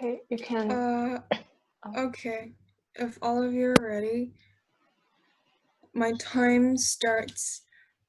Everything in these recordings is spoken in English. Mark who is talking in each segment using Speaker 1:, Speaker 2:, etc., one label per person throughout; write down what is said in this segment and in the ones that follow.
Speaker 1: Okay, you can.
Speaker 2: Okay. If all of you are ready, my time starts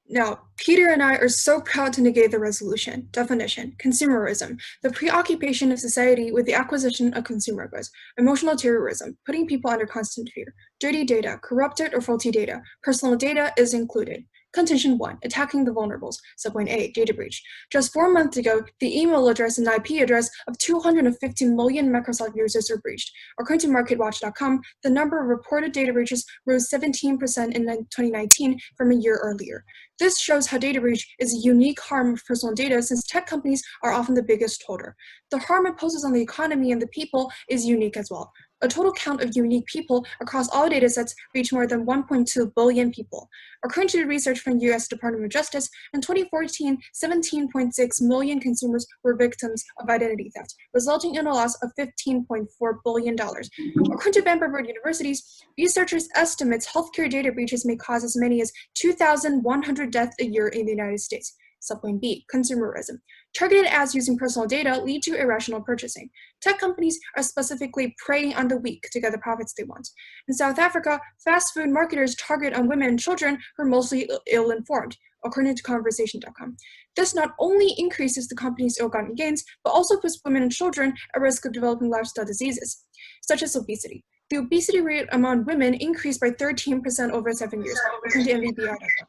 Speaker 2: now. Peter and I are so proud to negate the resolution. Definition: consumerism, the preoccupation of society with the acquisition of consumer goods. Emotional terrorism, putting people under constant fear. Dirty data, corrupted or faulty data. Personal data is included. Contention 1, attacking the vulnerables. Subpoint A, data breach. Just 4 months ago, the email address and IP address of 250 million Microsoft users were breached. According to MarketWatch.com, the number of reported data breaches rose 17% in 2019 from a year earlier. This shows how data breach is a unique harm of personal data, since tech companies are often the biggest holder. The harm it poses on the economy and the people is unique as well. A total count of unique people across all datasets reached more than 1.2 billion people. According to research from the U.S. Department of Justice, in 2014, 17.6 million consumers were victims of identity theft, resulting in a loss of $15.4 billion. According to Vanderbilt University's researchers estimates, healthcare data breaches may cause as many as 2,100 deaths a year in the United States. Subpoint B, consumerism. Targeted ads using personal data lead to irrational purchasing. Tech companies are specifically preying on the weak to get the profits they want. In South Africa, fast food marketers target on women and children who are mostly ill-informed, according to Conversation.com. This not only increases the company's ill-gotten gains, but also puts women and children at risk of developing lifestyle diseases, such as obesity. The obesity rate among women increased by 13% over 7 years, according to MVBI.com.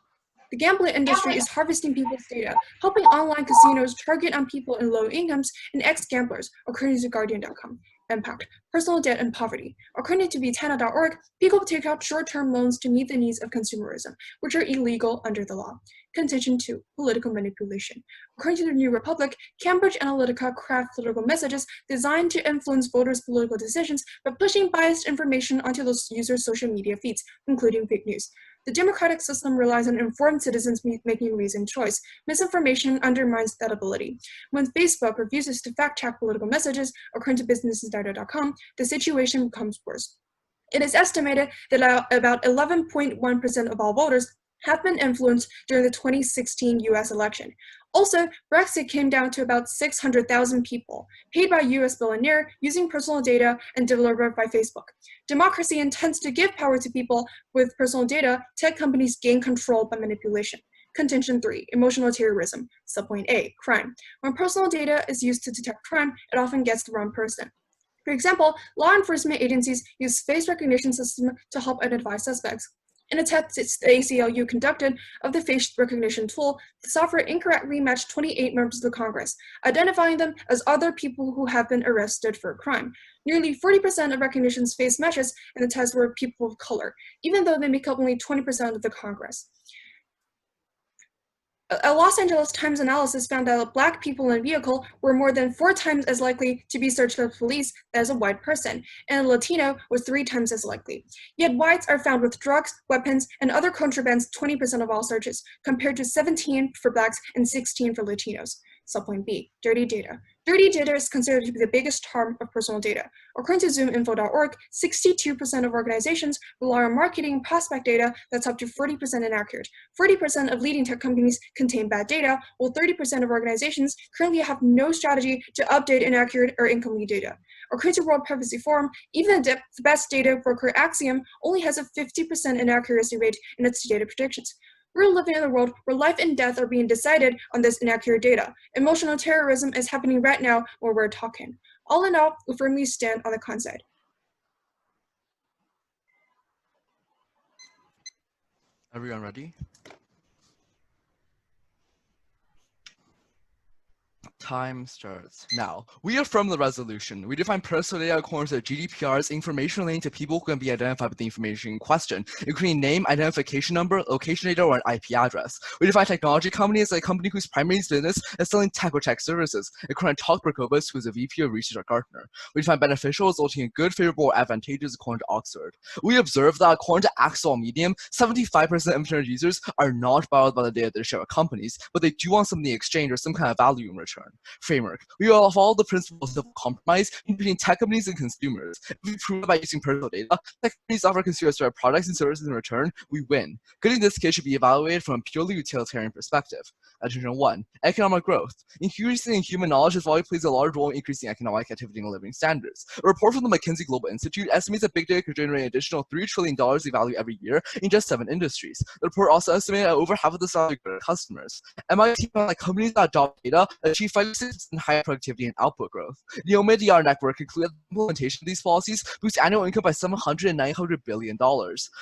Speaker 2: The gambling industry is harvesting people's data, helping online casinos target on people in low incomes and ex-gamblers, according to Guardian.com. Impact: personal debt and poverty. According to Vitana.org, people take out short-term loans to meet the needs of consumerism, which are illegal under the law. Contention 2, political manipulation. According to the New Republic, Cambridge Analytica craft political messages designed to influence voters' political decisions by pushing biased information onto those users' social media feeds, including fake news. The democratic system relies on informed citizens making reasoned choice. Misinformation undermines that ability. When Facebook refuses to fact-check political messages, according to businessinsider.com, the situation becomes worse. It is estimated that about 11.1% of all voters have been influenced during the 2016 US election. Also, Brexit came down to about 600,000 people, paid by US billionaire using personal data and delivered by Facebook. Democracy intends to give power to people with personal data. Tech companies gain control by manipulation. Contention 3, emotional terrorism. Subpoint A, crime. When personal data is used to detect crime, it often gets the wrong person. For example, law enforcement agencies use face recognition system to help identify suspects. In a test the ACLU conducted of the face recognition tool, the software incorrectly matched 28 members of the Congress, identifying them as other people who have been arrested for a crime. Nearly 40% of recognition's face matches in the test were people of color, even though they make up only 20% of the Congress. A Los Angeles Times analysis found that Black people in a vehicle were more than 4 times as likely to be searched by police as a white person, and a Latino was 3 times as likely. Yet whites are found with drugs, weapons, and other contrabands 20% of all searches, compared to 17 for Blacks and 16 for Latinos. Subpoint B, dirty data. Dirty data is considered to be the biggest harm of personal data. According to ZoomInfo.org, 62% of organizations rely on marketing and prospect data that's up to 40% inaccurate. 40% of leading tech companies contain bad data, while 30% of organizations currently have no strategy to update inaccurate or incomplete data. According to World Privacy Forum, even the best data broker Axiom only has a 50% inaccuracy rate in its data predictions. We're living in a world where life and death are being decided on this inaccurate data. Emotional terrorism is happening right now while we're talking. All in all, we firmly stand on the con side.
Speaker 3: Everyone ready? Time starts now. We affirm the resolution. We define personal data according to GDPR's information relating to people who can be identified with the information in question, including name, identification number, location data, or an IP address. We define technology company as a company whose primary business is selling tech or tech services, according to Talk Berkovas, who is a VP of Research at Gartner. We define beneficial resulting in good, favorable, or advantageous according to Oxford. We observe that according to Axel Medium, 75% of internet users are not bothered by the data they share with companies, but they do want something in exchange or some kind of value in return. Framework. We will follow the principles of compromise between tech companies and consumers. If we prove by using personal data, tech companies offer consumers their products and services in return, we win. Good in this case should be evaluated from a purely utilitarian perspective. Attention 1. Economic growth. Increasing human knowledge has always plays a large role in increasing economic activity and living standards. A report from the McKinsey Global Institute estimates that big data could generate an additional $3 trillion in value every year in just 7 industries. The report also estimated that over half of this value goes to customers. MIT found that companies that adopt data achieve 5% higher productivity and output growth. The OMIDR network concluded that the implementation of these policies boosts annual income by $700 and $900 billion.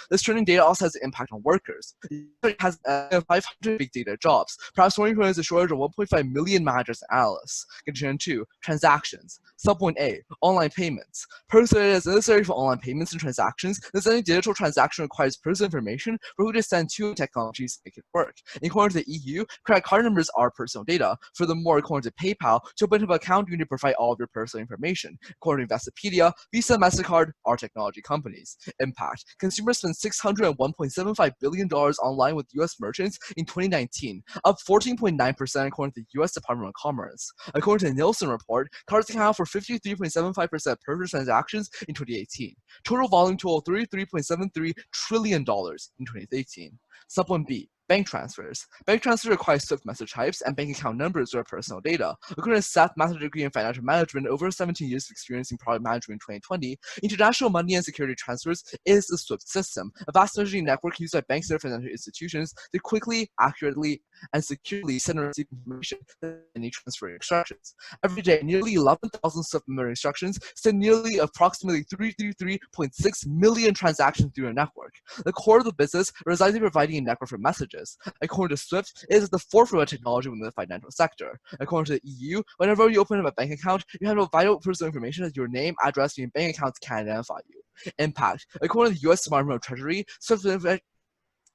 Speaker 3: This trending data also has an impact on workers. It has 500 big data jobs, perhaps more is a shortage of 1.5 million managers and analysts. Condition 2. Transactions. Subpoint A. Online payments. Personal data is necessary for online payments and transactions. Thus, any digital transaction requires personal information for who to send to and technologies to make it work. According to the EU, credit card numbers are personal data. Furthermore, according to PayPal, to open up an account, you need to provide all of your personal information. According to Investopedia, Visa and MasterCard are technology companies. Impact. Consumers spent $601.75 billion online with U.S. merchants in 2019, up 14.9% according to the U.S. Department of Commerce. According to the Nielsen report, cards account for 53.75% of purchase transactions in 2018. Total volume totaled $33.73 trillion in 2018. Subpoint B. Bank transfers. Bank transfers require SWIFT message types and bank account numbers or personal data. According to Seth, master's degree in financial management, over 17 years of experience in product management in 2020, international money and security transfers is the SWIFT system, a vast messaging network used by banks and financial institutions to quickly, accurately, and securely send and receive information and any transfer instructions. Every day, nearly 11,000 SWIFT memory instructions send nearly approximately 333.6 million transactions through a network. The core of the business resides in providing a network for messages. According to SWIFT, it is at the forefront of technology within the financial sector. According to the EU, whenever you open up a bank account, you have no vital personal information as your name, address, and bank accounts can identify you. Impact. According to the U.S. Department of Treasury, SWIFT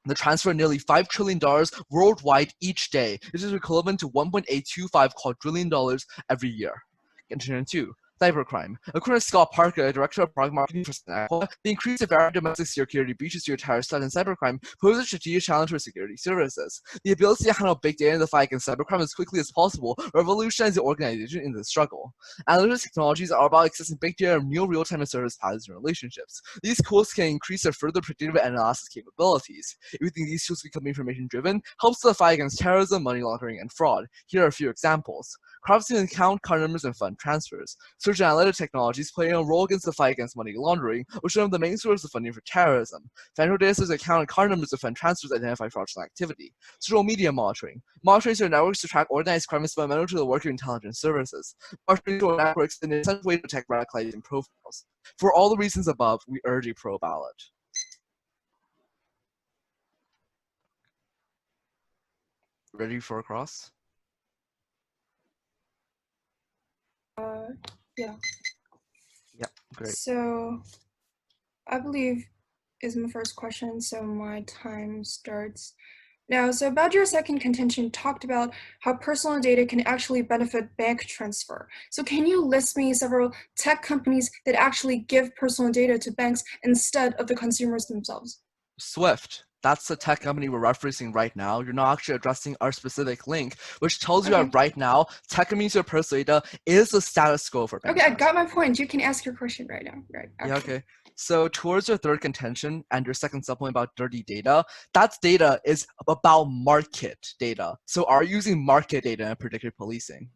Speaker 3: the transfer of nearly $5 trillion worldwide each day. This is equivalent to $1.825 quadrillion every year. Contention 2. Cybercrime. According to Scott Parker, Director of Product Marketing for Snapchat, the increased severity of domestic security breaches due to terrorist threats and cybercrime poses a strategic challenge for security services. The ability to handle big data in the fight against cybercrime as quickly as possible revolutionizes the organization in the struggle. Analytics technologies are about accessing big data and real-time and service patterns and relationships. These tools can increase their further predictive analysis capabilities. If you think these tools become information-driven, helps the fight against terrorism, money laundering, and fraud. Here are a few examples. Crowdsourcing account card numbers and fund transfers. Search and analytic technologies play a role against the fight against money laundering, which is one of the main sources of funding for terrorism. Federal data says account and card numbers of fund transfers identify fraudulent activity. Social media monitoring. Monitoring social networks to track organized crime is fundamental to the work of intelligence services. Monitoring social networks is an essential way to detect radicalizing profiles. For all the reasons above, we urge a pro ballot. Ready for a cross?
Speaker 2: Yeah.
Speaker 3: Yeah, great.
Speaker 2: So, I believe is my first question, so my time starts now. So about your second contention talked about how personal data can actually benefit bank transfer. So can you list me several tech companies that actually give personal data to banks instead of the consumers themselves?
Speaker 3: Swift. That's the tech company we're referencing right now. You're not actually addressing our specific link, which tells you that right now, tech companies or personal data is the status quo for banks.
Speaker 2: Okay, I got my point. You can ask your question right now. Right.
Speaker 3: Yeah, okay. So towards your third contention and your second supplement about dirty data, that data is about market data. So are you using market data in predictive policing?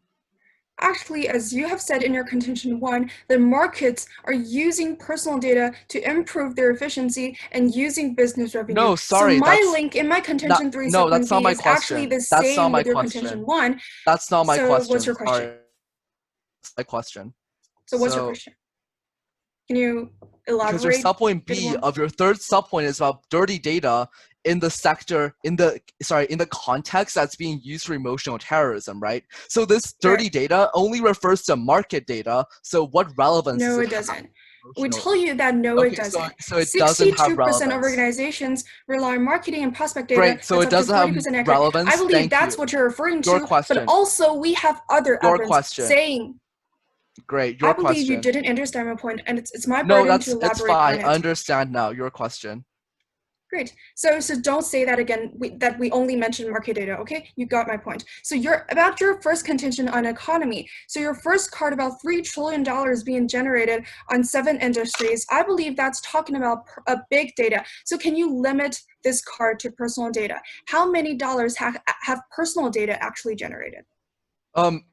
Speaker 2: Actually, as you have said in your contention 1, the markets are using personal data to improve their efficiency and using business revenue.
Speaker 3: No, sorry.
Speaker 2: So my link in my contention 3
Speaker 3: no, that's not my
Speaker 2: is actually the
Speaker 3: that's
Speaker 2: same with your contention 1.
Speaker 3: That's not my question.
Speaker 2: So what's your question?
Speaker 3: Sorry. That's my question.
Speaker 2: So what's your question? Can you elaborate?
Speaker 3: Because your subpoint B of your third subpoint is about dirty data in the sector, in the context that's being used for emotional terrorism, right? So this dirty data only refers to market data. So what relevance?
Speaker 2: No, it doesn't. We tell you that no, it doesn't.
Speaker 3: So it doesn't have relevance.
Speaker 2: 62% of organizations rely on marketing and prospect data.
Speaker 3: Great, so it doesn't have relevance.
Speaker 2: I believe that's what you're referring to.
Speaker 3: Your question.
Speaker 2: But also we have other evidence saying.
Speaker 3: Great, your question.
Speaker 2: I believe you didn't understand my point, and it's my burden to elaborate on it.
Speaker 3: It's fine. I understand now. Your question.
Speaker 2: Great. So don't say that again, that we only mentioned market data, okay? You got my point. So about your first contention on economy. So your first card about $3 trillion being generated on 7 industries, I believe that's talking about a big data. So can you limit this card to personal data? How many dollars have personal data actually generated?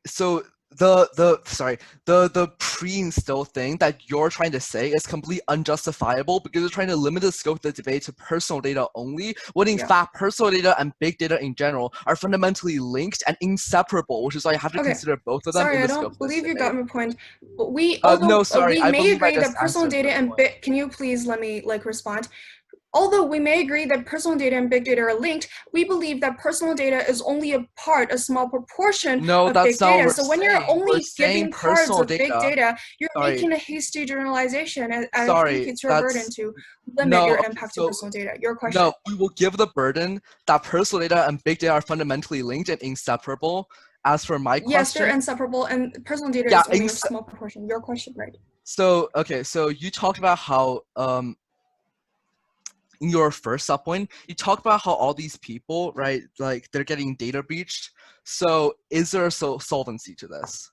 Speaker 3: So the pre-instill thing that you're trying to say is completely unjustifiable because you're trying to limit the scope of the debate to personal data only, when in fact personal data and big data in general are fundamentally linked and inseparable, which is why you have to consider both of them in the scope of this
Speaker 2: believe you
Speaker 3: debate.
Speaker 2: got my point. But we
Speaker 3: I
Speaker 2: may
Speaker 3: believe I
Speaker 2: agree
Speaker 3: just
Speaker 2: that personal
Speaker 3: answered
Speaker 2: data
Speaker 3: your
Speaker 2: and
Speaker 3: point.
Speaker 2: can you please let me respond? Although we may agree that personal data and big data are linked, we believe that personal data is only a small proportion
Speaker 3: No,
Speaker 2: of big
Speaker 3: that's not what
Speaker 2: data.
Speaker 3: we're
Speaker 2: So when you're
Speaker 3: saying. We're
Speaker 2: only
Speaker 3: saying
Speaker 2: giving cards
Speaker 3: personal
Speaker 2: of big
Speaker 3: data.
Speaker 2: data, you're
Speaker 3: Sorry,
Speaker 2: making a hasty generalization. And I think
Speaker 3: sorry,
Speaker 2: it's your burden
Speaker 3: that's
Speaker 2: to limit
Speaker 3: no.
Speaker 2: your
Speaker 3: Okay,
Speaker 2: impact to
Speaker 3: so
Speaker 2: personal data. Your question.
Speaker 3: no, we will give the burden that personal data and big data are fundamentally linked and inseparable. As for my
Speaker 2: Yes, they're
Speaker 3: question,
Speaker 2: inseparable, and personal data
Speaker 3: yeah,
Speaker 2: is only a small proportion. Your question, right?
Speaker 3: so okay, so you talked about how in your first subpoint, you talked about how all these people, right, like they're getting data breached. So is there a solvency to this?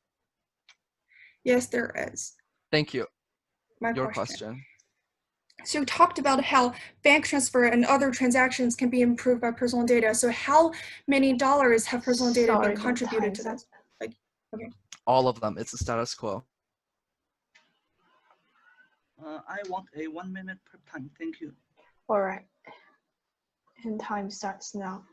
Speaker 2: Yes, there is.
Speaker 3: Thank you.
Speaker 2: My
Speaker 3: Your
Speaker 2: question.
Speaker 3: question.
Speaker 2: So you talked about how bank transfer and other transactions can be improved by personal data. So how many dollars have personal data been contributed to this? Like, okay.
Speaker 3: All of them. It's the status quo.
Speaker 1: I want a 1 minute per time. Thank you.
Speaker 4: All right. And time starts now.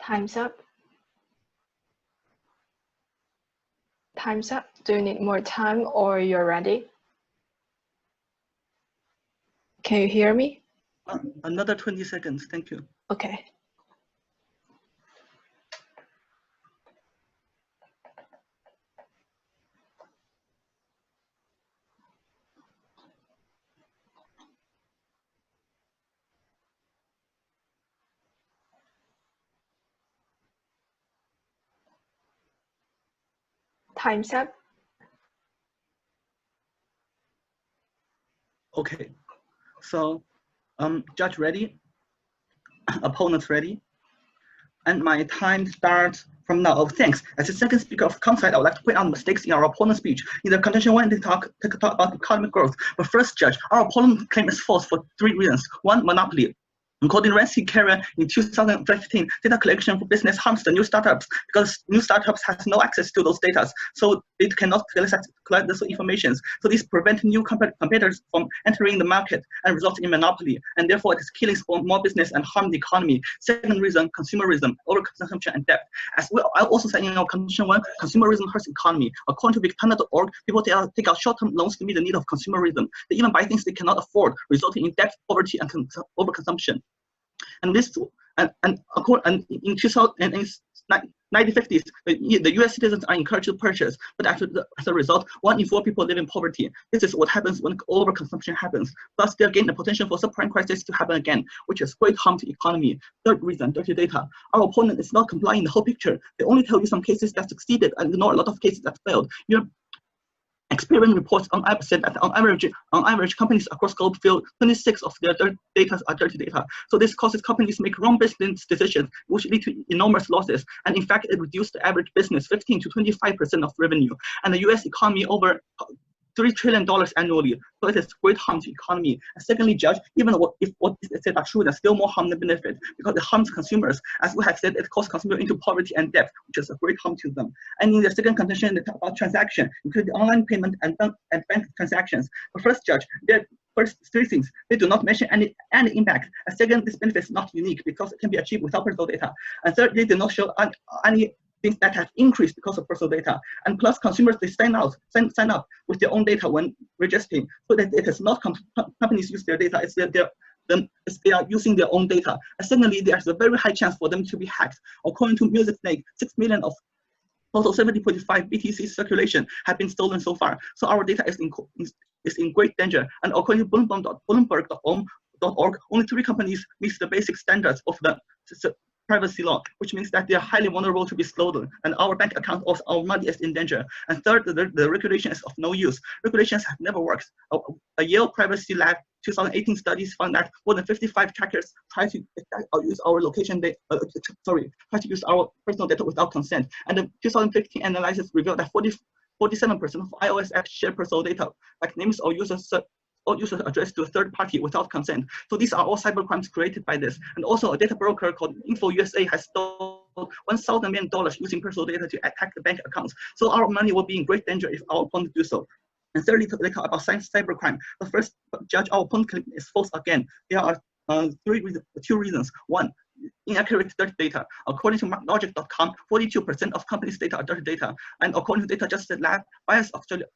Speaker 4: Time's up. Time's up. Do you need more time or you're ready? Can you hear me?
Speaker 1: Another 20 seconds. Thank you.
Speaker 4: Okay. Time's up.
Speaker 1: Okay. So, judge ready, opponents ready, and my time starts from now. Oh, thanks. As the second speaker of concept, I would like to point out mistakes in our opponent's speech. In the contention one, they talk about economic growth. But first, judge, our opponent's claim is false for 3 reasons. One, monopoly. According to WINCC GG in 2015, data collection for business harms the new startups because new startups has no access to those data, so they cannot collect those information. So this prevents new competitors from entering the market and results in monopoly, and therefore it is killing small business and harm the economy. Second reason, consumerism, overconsumption, and debt. As well, I also said in our condition one, consumerism hurts the economy. According to Victana.org, people take out short-term loans to meet the need of consumerism. They even buy things they cannot afford, resulting in debt, poverty, and overconsumption. And this and in 1950s, the U.S. citizens are encouraged to purchase, but as a result, 1 in 4 people live in poverty. This is what happens when overconsumption happens. Thus, there again the potential for subprime crisis to happen again, which is great harm to the economy. Third reason, dirty data. Our opponent is not complying the whole picture. They only tell you some cases that succeeded and ignore a lot of cases that failed. Experience reports on average, companies across globe feel 26 of their data are dirty data. So this causes companies to make wrong business decisions, which lead to enormous losses. And in fact, it reduced the average business 15 to 25% of revenue. And the U.S. economy $3 trillion annually. So it is great harm to economy. And secondly, Judge, even if what is said are true, there's still more harm than benefit because it harms consumers. As we have said, it caused consumers into poverty and debt, which is a great harm to them. And in the second contention, they talk about transaction, including online payment and bank transactions. But first, Judge, first three things, they do not mention any impact. And second, this benefit is not unique because it can be achieved without personal data. And third, they do not show any things that have increased because of personal data. And plus, consumers, they sign up with their own data when registering, so that it is not companies use their data, it's they are using their own data. And secondly, there's a very high chance for them to be hacked. According to Music Snake, 6 million of total 70.5 BTC circulation have been stolen so far. So our data is in great danger. And according to Bloomberg.org, only 3 companies meet the basic standards of the privacy law, which means that they are highly vulnerable to be stolen, and our bank account or our money is in danger. And third, the regulation is of no use. Regulations have never worked. A Yale Privacy Lab 2018 studies found that more than 55 trackers try to use our location data, try to use our personal data without consent. And the 2015 analysis revealed that 47% of iOS apps share personal data, like names or users address to a third party without consent. So these are all cybercrimes created by this. And also a data broker called InfoUSA has stolen $1,000 million using personal data to attack the bank accounts. So our money will be in great danger if our opponents do so. And thirdly, they talk about cybercrime. The first, Judge, our opponent claim is false again. There are two reasons. One, inaccurate dirty data. According to MarkLogic.com, 42% of companies' data are dirty data. And according to Data Justice Lab, bias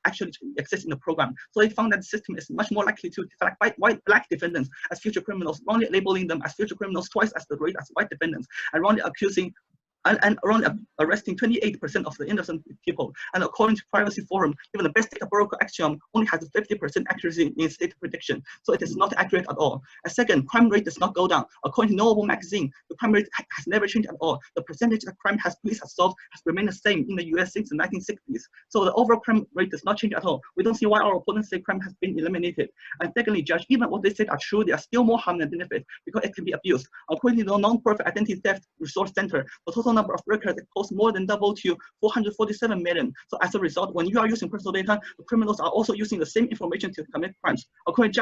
Speaker 1: actually exists in the program. So they found that the system is much more likely to select white black defendants as future criminals, wrongly labeling them as future criminals twice as the rate as white defendants, and wrongly accusing and around arresting 28% of the innocent people. And according to Privacy Forum, even the best data broker Axiom only has a 50% accuracy in its data prediction, so it is not accurate at all. And second, crime rate does not go down. According to Knowable magazine, the crime rate has never changed at all. The percentage that crime police have solved has remained the same in the US since the 1960s. So the overall crime rate does not change at all. We don't see why our opponents say crime has been eliminated. And secondly, Judge, even what they said are true, there are still more harm than benefit because it can be abused. According to the Non-Profit Identity Theft Resource Center, the total number of records it costs more than double to 447 million. So as a result, when you are using personal data, the criminals are also using the same information to commit crimes. According to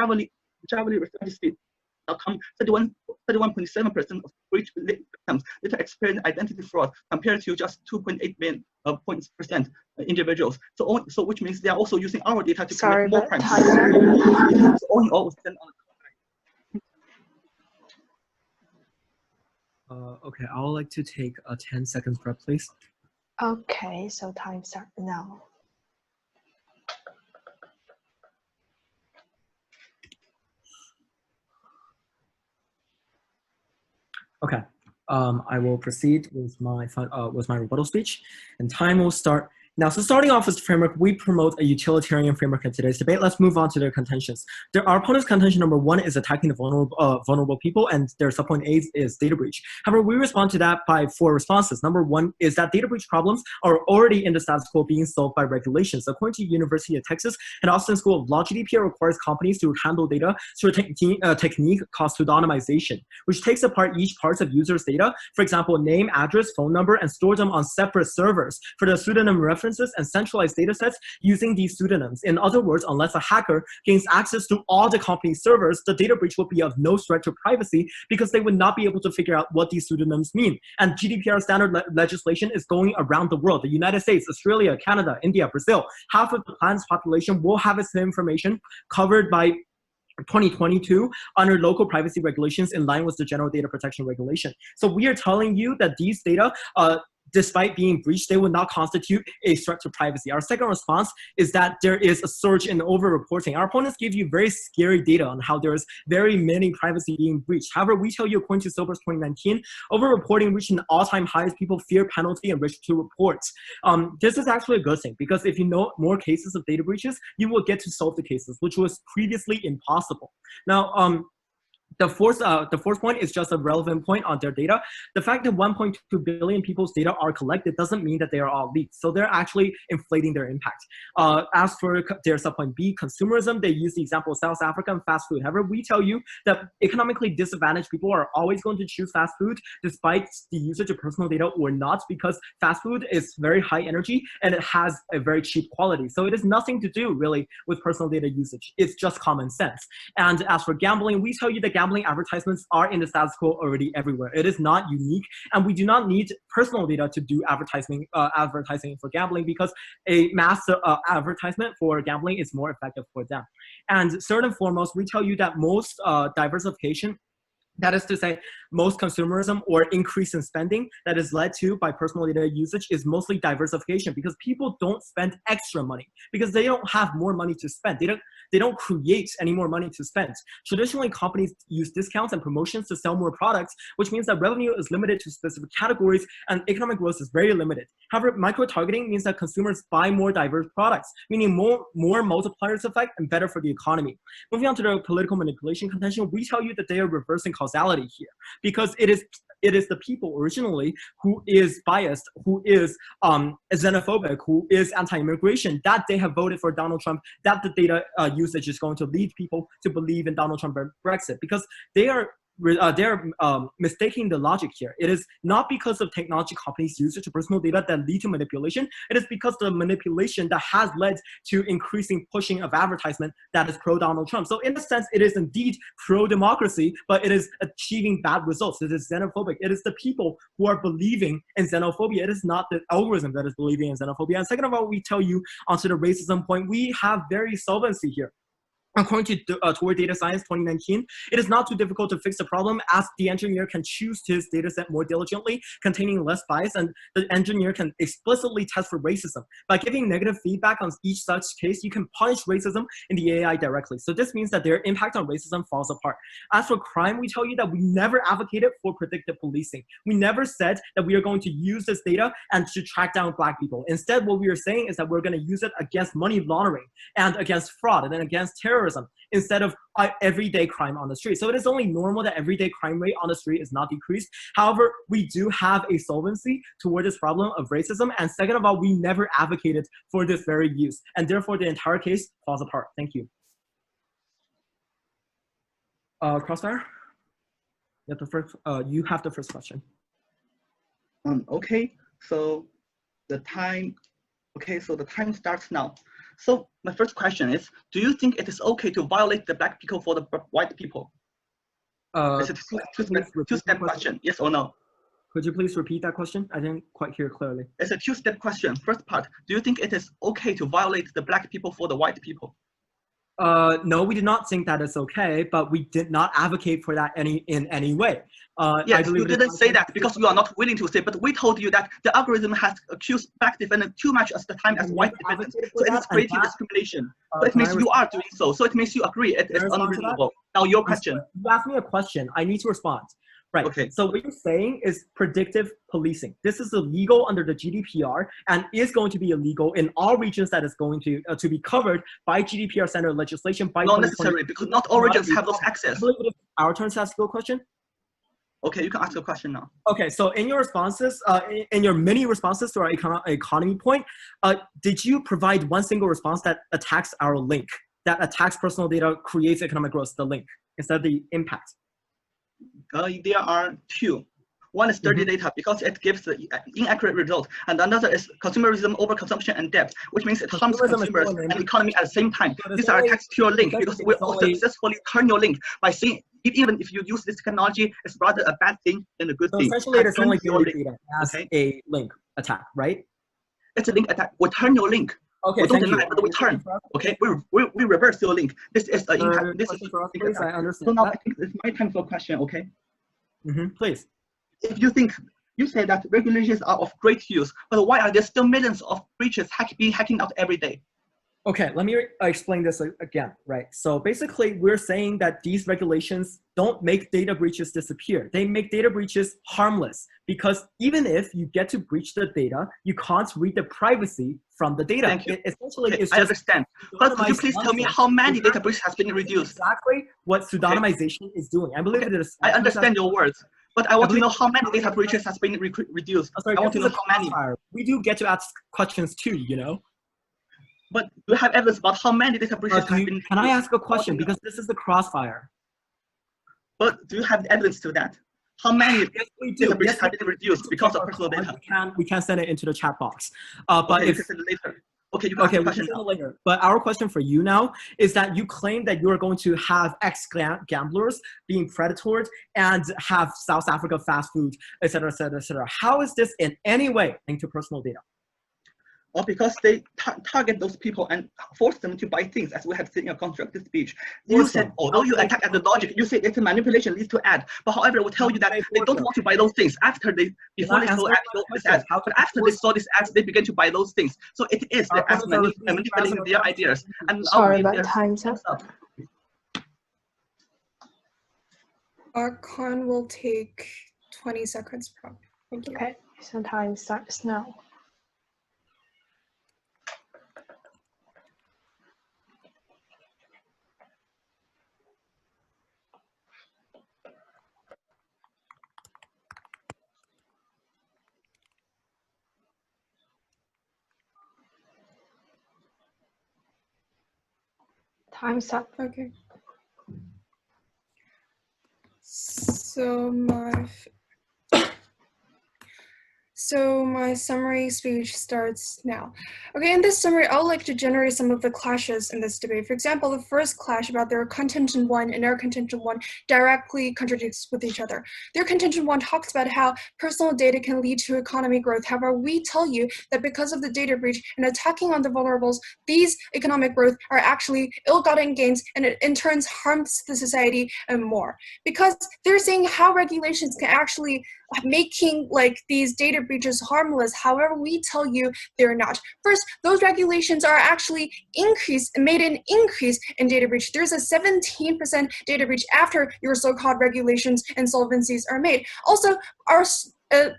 Speaker 1: Javali.com, 31.7% of breach victims later experience identity fraud compared to just 2.8% individuals. So which means they are also using our data to commit more crimes. So all in all,
Speaker 5: okay, I would like to take a 10 seconds break, please.
Speaker 4: Okay, so time start now.
Speaker 5: Okay, I will proceed with my rebuttal speech, and time will start. Now, so starting off with the framework, we promote a utilitarian framework in today's debate. Let's move on to their contentions. Our opponent's contention number 1 is attacking the vulnerable people, and their subpoint A is data breach. However, we respond to that by 4 responses. Number 1 is that data breach problems are already in the status quo being solved by regulations. According to University of Texas and Austin School of Law, GDPR requires companies to handle data through a technique called pseudonymization, which takes apart each part of users' data, for example, name, address, phone number, and store them on separate servers for the pseudonym references and centralized data sets using these pseudonyms. In other words, unless a hacker gains access to all the company's servers, the data breach would be of no threat to privacy because they would not be able to figure out what these pseudonyms mean. And GDPR standard legislation is going around the world. The United States, Australia, Canada, India, Brazil. Half of the planet's population will have its information covered by 2022 under local privacy regulations in line with the General Data Protection Regulation. So we are telling you that these data, despite being breached, they will not constitute a threat to privacy. Our second response is that there is a surge in over-reporting. Our opponents give you very scary data on how there's very many privacy being breached. However, we tell you, according to Sober's 2019, over-reporting reached an all-time high as people fear penalty and risk to report. This is actually a good thing because if you know more cases of data breaches, you will get to solve the cases, which was previously impossible. Now, The fourth point is just a relevant point on their data. The fact that 1.2 billion people's data are collected doesn't mean that they are all leaked. So they're actually inflating their impact. As for their subpoint B, consumerism, they use the example of South Africa and fast food. However, we tell you that economically disadvantaged people are always going to choose fast food despite the usage of personal data or not, because fast food is very high energy and it has a very cheap quality. So it has nothing to do really with personal data usage. It's just common sense. And as for gambling, we tell you that gambling advertisements are in the status quo already everywhere. It is not unique, and we do not need personal data to do advertising for gambling, because a mass advertisement for gambling is more effective for them. And third and foremost, we tell you that most diversification, that is to say, most consumerism or increase in spending that is led to by personal data usage is mostly diversification, because people don't spend extra money because they don't have more money to spend. They don't create any more money to spend. Traditionally, companies use discounts and promotions to sell more products, which means that revenue is limited to specific categories and economic growth is very limited. However, micro-targeting means that consumers buy more diverse products, meaning more multipliers effect and better for the economy. Moving on to the political manipulation contention, we tell you that they are reversing causality here, because it is the people originally who is biased, who is xenophobic, who is anti-immigration, that they have voted for Donald Trump, that the data usage is going to lead people to believe in Donald Trump and Brexit, because they're mistaking the logic here. It is not because of technology companies' usage of personal data that lead to manipulation. It is because the manipulation that has led to increasing pushing of advertisement that is pro-Donald Trump. So in a sense, it is indeed pro-democracy, but it is achieving bad results. It is xenophobic. It is the people who are believing in xenophobia. It is not the algorithm that is believing in xenophobia. And second of all, we tell you onto the racism point, we have very solvency here. According to Toward Data Science 2019, it is not too difficult to fix the problem, as the engineer can choose his dataset more diligently, containing less bias, and the engineer can explicitly test for racism. By giving negative feedback on each such case, you can punish racism in the AI directly. So this means that their impact on racism falls apart. As for crime, we tell you that we never advocated for predictive policing. We never said that we are going to use this data and to track down Black people. Instead, what we are saying is that we're going to use it against money laundering and against fraud and then against terrorism, instead of everyday crime on the street. So it is only normal that everyday crime rate on the street is not decreased. However, we do have a solvency toward this problem of racism. And second of all, we never advocated for this very use. And therefore, the entire case falls apart. Thank you. Crossfire? You have the first question.
Speaker 1: Okay, so the time starts now. So my first question is, do you think it is okay to violate the Black people for the white people? It's a two-step question, yes or no?
Speaker 5: Could you please repeat that question? I didn't quite hear clearly.
Speaker 1: It's a two-step question. First part, do you think it is okay to violate the Black people for the white people?
Speaker 5: No, we did not think that it's okay, but we did not advocate for that in any way.
Speaker 1: Yes, you didn't say that because you are not willing to say, but we told you that the algorithm has accused Black defendants too much as the time as white defendants, so it is creating discrimination. So it means you are doing so. So it means you agree it is unreasonable. Now your question.
Speaker 5: You asked me a question. I need to respond. Right. Okay. So what you're saying is predictive policing. This is illegal under the GDPR and is going to be illegal in all regions that is going to be covered by GDPR standard legislation. By
Speaker 1: not necessarily, because not all regions have those access.
Speaker 5: I believe it is our turn to ask you a question.
Speaker 1: Okay, you can ask a question now.
Speaker 5: Okay, so in your responses, in your many responses to our economy point, did you provide one single response that attacks our link, that attacks personal data, creates economic growth, the link, instead of the impact?
Speaker 1: There are two. One is dirty data because it gives the inaccurate result, and another is consumerism, overconsumption, and debt, which means it harms consumers and economy at the same time. These are attacks to your link because we all successfully turn your link by saying even if you use this technology, it's rather a bad thing than a good thing.
Speaker 5: Essentially, it's only your data as a link attack, right?
Speaker 1: It's a link attack. We turn your link.
Speaker 5: Okay,
Speaker 1: we don't deny, but we turn. Okay, we reverse your link. This is an impact. This is
Speaker 5: please, I understand.
Speaker 1: So now I think it's my time for a question. Okay.
Speaker 5: Please.
Speaker 1: If you say that regulations are of great use, but why are there still millions of breaches being hacking out every day?
Speaker 5: Okay, let me explain this again, right? So basically, we're saying that these regulations don't make data breaches disappear. They make data breaches harmless because even if you get to breach the data, you can't read the privacy from the data.
Speaker 1: Thank you.
Speaker 5: Essentially,
Speaker 1: Okay,
Speaker 5: it's
Speaker 1: I
Speaker 5: just
Speaker 1: understand. But could you please tell me how many data breaches has been reduced?
Speaker 5: Exactly what pseudonymization is doing. I believe it is.
Speaker 1: I understand your words, but I want to know how many data breaches has been reduced.
Speaker 5: Oh, sorry,
Speaker 1: I want to know how many.
Speaker 5: We do get to ask questions too, you know.
Speaker 1: But do you have evidence about how many data breaches have been?
Speaker 5: Can I ask a question? Because this is the crossfire.
Speaker 1: But do you have evidence to that? How many data breaches
Speaker 5: Yes,
Speaker 1: have been reduced because of personal data?
Speaker 5: We can send it into the chat box. But
Speaker 1: okay,
Speaker 5: if
Speaker 1: you can send it later. Okay, you can ask the question now.
Speaker 5: Later. But our question for you now is that you claim that you are going to have ex-gamblers being predators and have South Africa fast food, et cetera, et cetera, et cetera. How is this in any way linked to personal data?
Speaker 1: Or because they target those people and force them to buy things, as we have seen in a constructive speech. You said, although you attack at the logic, you say it's a manipulation leads to ad. But however, I will tell you that they don't want to buy those things before they saw this ad. But after they saw this ads, they began to buy those things. So it is as manipulating their ideas. And
Speaker 4: sorry, but time's up.
Speaker 2: Our con will take 20 seconds probably. Thank you.
Speaker 4: Okay, so time starts now. Time's up.
Speaker 2: Okay. So my summary speech starts now. Okay, in this summary, I would like to generate some of the clashes in this debate. For example, the first clash about their contention 1 and our contention 1 directly contradicts with each other. Their contention 1 talks about how personal data can lead to economic growth. However, we tell you that because of the data breach and attacking on the vulnerables, these economic growth are actually ill-gotten gains, and it in turn harms the society and more. Because they're saying how regulations can actually making like these data breaches harmless. However, we tell you they're not. First, those regulations are actually made an increase in data breach. There's a 17% data breach after your so-called regulations and solvencies are made. Also, our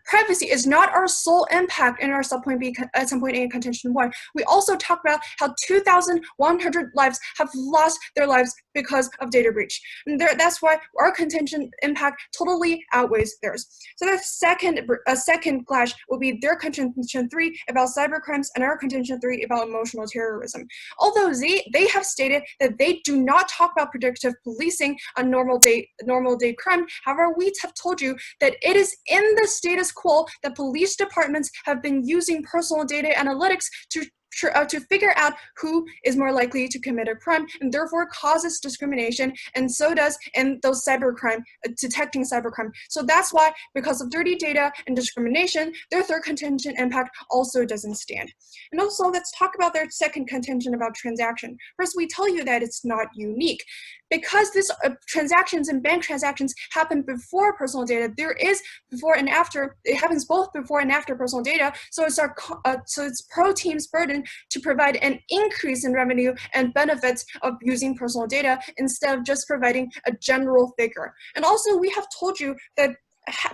Speaker 2: privacy is not our sole impact in our subpoint B, subpoint A contention 1. We also talk about how 2,100 lives have lost their lives because of data breach. And that's why our contention impact totally outweighs theirs. So the second clash will be their contention 3 about cybercrimes and our contention 3 about emotional terrorism. Although they have stated that they do not talk about predictive policing on normal day crime, however, we have told you that it is in the status quo that police departments have been using personal data analytics to figure out who is more likely to commit a crime, and therefore causes discrimination, and so does in those cybercrime, detecting cybercrime. So that's why, because of dirty data and discrimination, their third contention impact also doesn't stand. And also, let's talk about their second contention about transaction. First, we tell you that it's not unique. Because this transactions and bank transactions happen before personal data, there is before and after. It happens both before and after personal data. So it's pro team's burden to provide an increase in revenue and benefits of using personal data instead of just providing a general figure. And also, we have told you that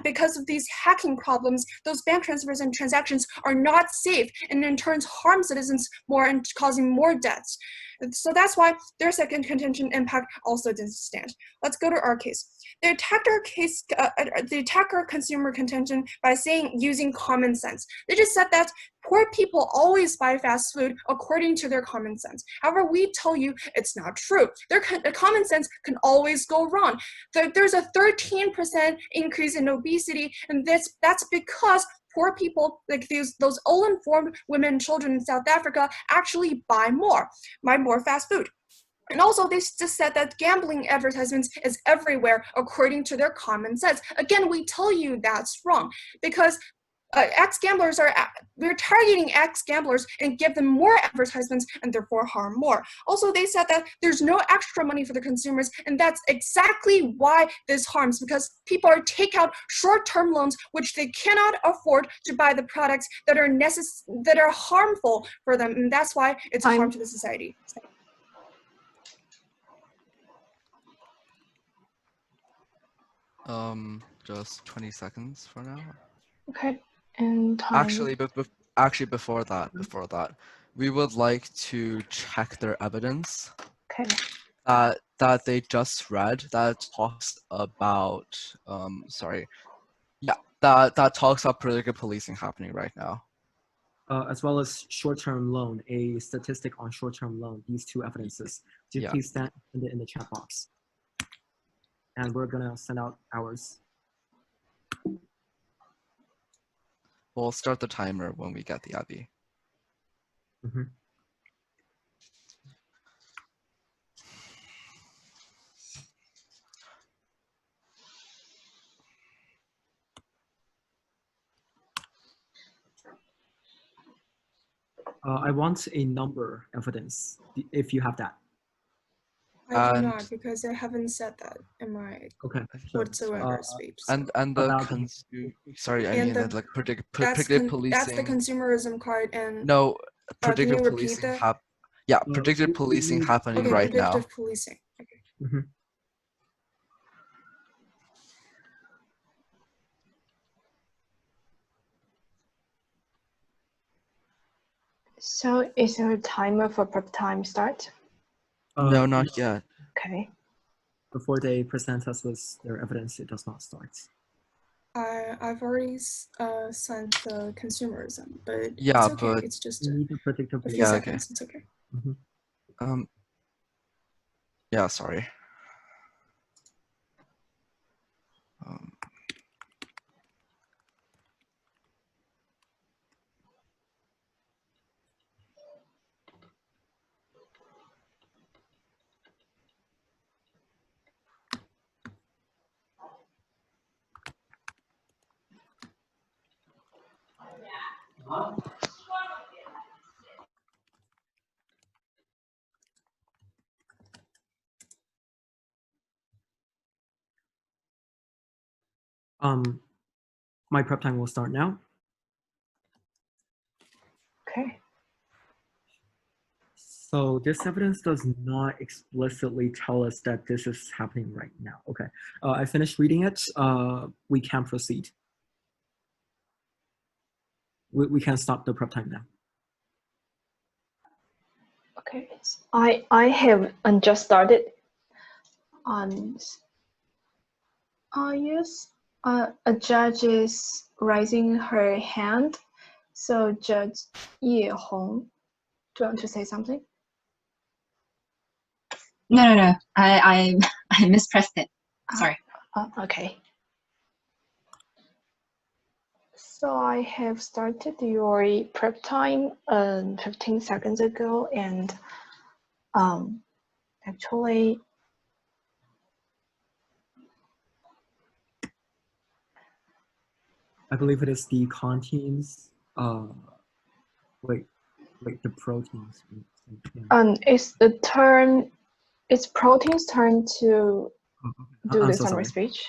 Speaker 2: because of these hacking problems, those bank transfers and transactions are not safe, and in turn harm citizens more and causing more deaths. So that's why their second contention impact also doesn't stand. Let's go to our case. They attacked our case, they attack our consumer contention by using common sense. They just said that poor people always buy fast food according to their common sense. However, we tell you it's not true. Their common sense can always go wrong. There's a 13% increase in obesity, and that's because poor people, like those ill-informed women and children in South Africa, actually buy more fast food. And also, they just said that gambling advertisements is everywhere according to their common sense. Again, we tell you that's wrong, because ex-gamblers we're targeting ex-gamblers and give them more advertisements and therefore harm more. Also, they said that there's no extra money for the consumers, and that's exactly why this harms, because people take out short-term loans which they cannot afford to buy the products that are harmful for them, and that's why it's a harm to the society.
Speaker 3: Just 20 seconds for now.
Speaker 4: Okay. And time.
Speaker 3: Actually, before that, we would like to check their evidence.
Speaker 4: Okay.
Speaker 3: That they just read that talks about that talks about predictive policing happening right now.
Speaker 5: As well as short-term loan, a statistic on short-term loan. These two evidences. Do you please stand in the chat box? And we're gonna send out ours.
Speaker 3: We'll start the timer when we get the Abby.
Speaker 5: Mm-hmm. I want a number evidence, if you have that.
Speaker 2: I do not, because I haven't said that in my whatsoever speech. So.
Speaker 3: And the predictive policing.
Speaker 2: That's the consumerism card, and
Speaker 3: no, predictive policing predictive policing happening right now.
Speaker 2: Predictive policing. Okay.
Speaker 5: Mm-hmm.
Speaker 4: So is there a timer for prep time start?
Speaker 3: No, not yet.
Speaker 4: Okay.
Speaker 5: Before they present us with their evidence, it does not start.
Speaker 2: I've already sent the consumerism, but
Speaker 3: yeah,
Speaker 2: it's okay.
Speaker 3: but
Speaker 2: it's just
Speaker 5: a
Speaker 2: few seconds. It's okay.
Speaker 5: Mm-hmm.
Speaker 3: Yeah, sorry.
Speaker 5: My prep time will start now.
Speaker 4: Okay.
Speaker 5: So this evidence does not explicitly tell us that this is happening right now. Okay, I finished reading it. We can proceed. We can stop the prep time now.
Speaker 4: Okay, I have just started. Yes, a judge is raising her hand. So Judge Ye Hong, do you want to say something?
Speaker 6: No. I mispressed it. Sorry.
Speaker 4: Okay. So I have started your prep time 15 seconds ago, and actually
Speaker 5: I believe it is the conteins. Wait, the proteins.
Speaker 4: It's protein's turn to do the summary speech.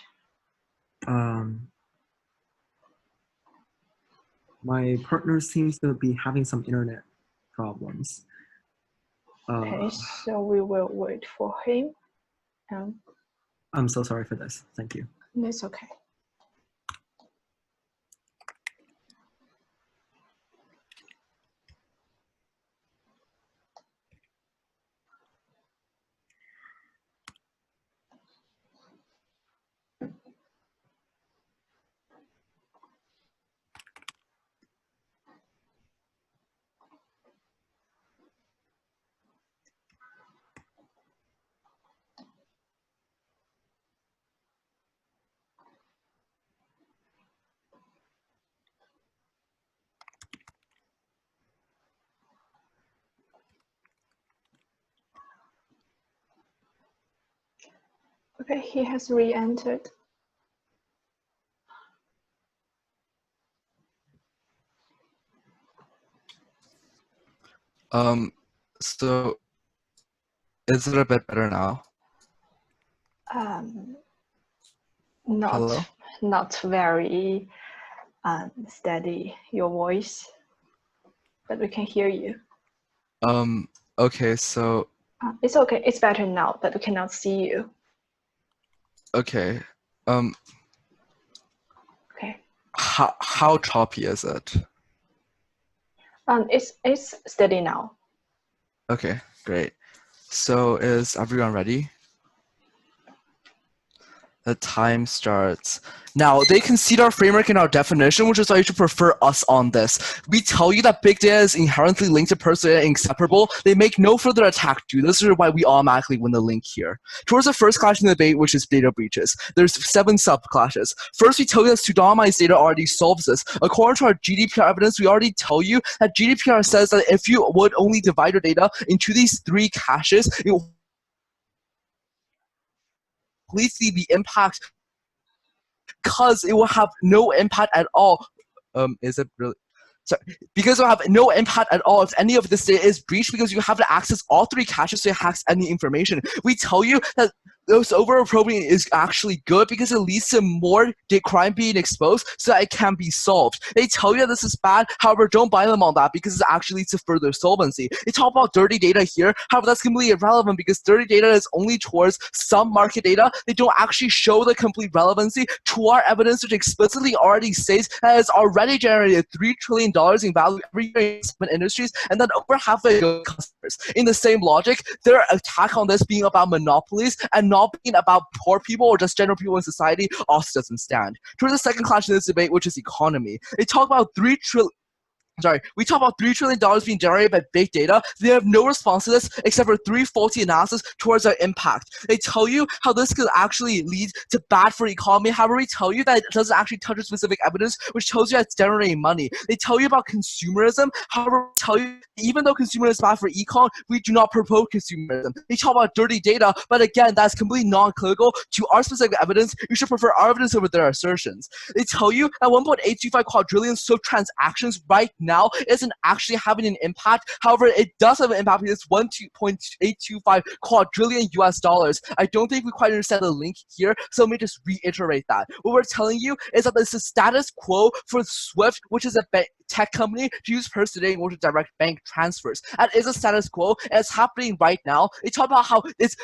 Speaker 5: My partner seems to be having some internet problems.
Speaker 4: Okay, so we will wait for him.
Speaker 5: I'm so sorry for this. Thank you.
Speaker 4: That's okay. Okay, he has re-entered.
Speaker 3: So is it a bit better now? Hello?
Speaker 4: Not very steady, your voice, but we can hear you.
Speaker 3: Okay, so
Speaker 4: It's okay. It's better now, but we cannot see you.
Speaker 3: okay.
Speaker 4: Okay.
Speaker 3: How choppy is it?
Speaker 4: It's steady now.
Speaker 3: Okay, great. So is everyone ready? The time starts. Now, they concede our framework and our definition, which is why you should prefer us on this. We tell you that big data is inherently linked to personal data and inseparable. They make no further attack to. This is why we automatically win the link here. Towards the first clash in the debate, which is data breaches. There's 7 subclashes. First, we tell you that pseudonymized data already solves this. According to our GDPR evidence, we already tell you that GDPR says that if you would only divide your data into these 3 caches, it will completely the impact because it will have no impact at all. Is it really? Sorry, because it will have no impact at all if any of this data is breached because you have to access all 3 caches to access any information. We tell you that this over-appropriating is actually good because it leads to more crime being exposed so that it can be solved. They tell you that this is bad, however, don't buy them on that because it actually leads to further solvency. They talk about dirty data here, however, that's completely irrelevant because dirty data is only towards some market data. They don't actually show the complete relevancy to our evidence, which explicitly already states that it's already generated $3 trillion in value every year in investment industries, and then over half of it goes to customers. In the same logic, their attack on this being about monopolies and not being about poor people or just general people in society also doesn't stand. Towards the second clash in this debate, which is economy. They talk about we talk about $3 trillion being generated by big data. They have no response to this except for 3 faulty analysis towards their impact. They tell you how this could actually lead to bad for the economy. However, we tell you that it doesn't actually touch specific evidence, which tells you that it's generating money. They tell you about consumerism. However, we tell you even though consumerism is bad for econ, we do not promote consumerism. They talk about dirty data, but again, that's completely non-clinical to our specific evidence. You should prefer our evidence over their assertions. They tell you that 1.825 quadrillion SWIFT transactions right now isn't actually having an impact. However, it does have an impact because it's 1.825 quadrillion US dollars. I don't think we quite understand the link here, so let me just reiterate that. What we're telling you is that this is status quo for SWIFT, which is a tech company to use Purse today in order to direct bank transfers. That is a status quo, and it's happening right now. They talk about how its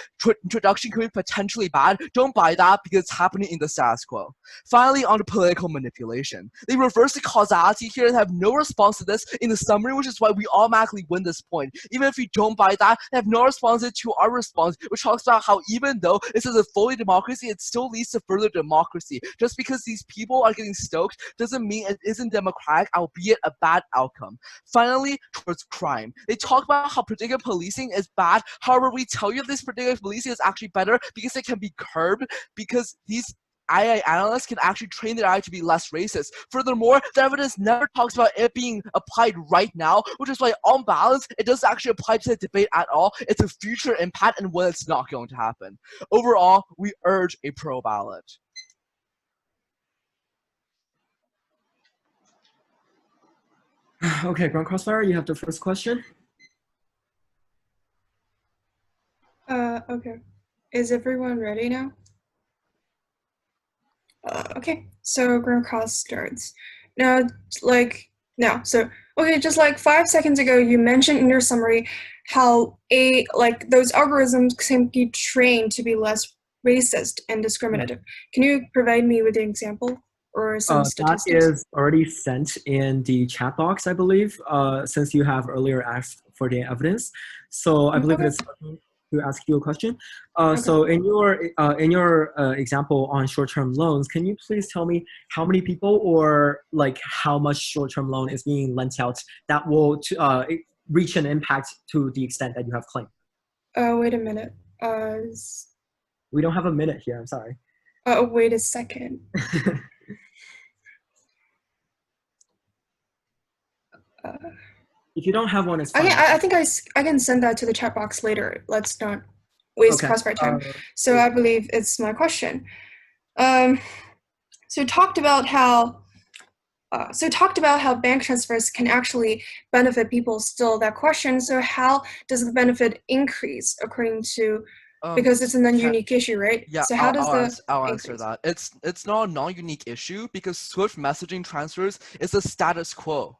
Speaker 3: introduction could be potentially bad. Don't buy that because it's happening in the status quo. Finally, on to political manipulation. They reverse the causality here and have no response to this in the summary, which is why we automatically win this point. Even if you don't buy that, they have no response to our response, which talks about how even though this is a fully democracy, it still leads to further democracy. Just because these people are getting stoked doesn't mean it isn't democratic, albeit a bad outcome. Finally, towards crime. They talk about how predictive policing is bad. However, we tell you this predictive policing is actually better because it can be curbed because these AI analysts can actually train their AI to be less racist. Furthermore, the evidence never talks about it being applied right now, which is why on balance, it doesn't actually apply to the debate at all. It's a future impact and when it's not going to happen. Overall, we urge a pro ballot.
Speaker 5: Okay, Ground Crossfire, you have the first question.
Speaker 2: Okay. Is everyone ready now? Okay, so Ground Cross starts. Now, just like 5 seconds ago, you mentioned in your summary how those algorithms can be trained to be less racist and discriminative. Can you provide me with an example or some statistics?
Speaker 5: That is already sent in the chat box, I believe, since you have earlier asked for the evidence. So I believe it's to ask you a question. So in your example on short-term loans, can you please tell me how many people or like how much short-term loan is being lent out that will reach an impact to the extent that you have claimed?
Speaker 2: Wait a minute.
Speaker 5: We don't have a minute here, I'm sorry.
Speaker 2: Wait a second.
Speaker 5: If you don't have one, it's fine.
Speaker 2: I think I can send that to the chat box later. Let's not waste Crossfire time. So I believe it's my question. So you talked about how So talked about how bank transfers can actually benefit people. Still, that question. So how does the benefit increase according to? Because it's a non-unique issue, right?
Speaker 3: Yeah,
Speaker 2: so how does
Speaker 3: I'll answer that. It's not a non-unique issue because Swift messaging transfers is the status quo.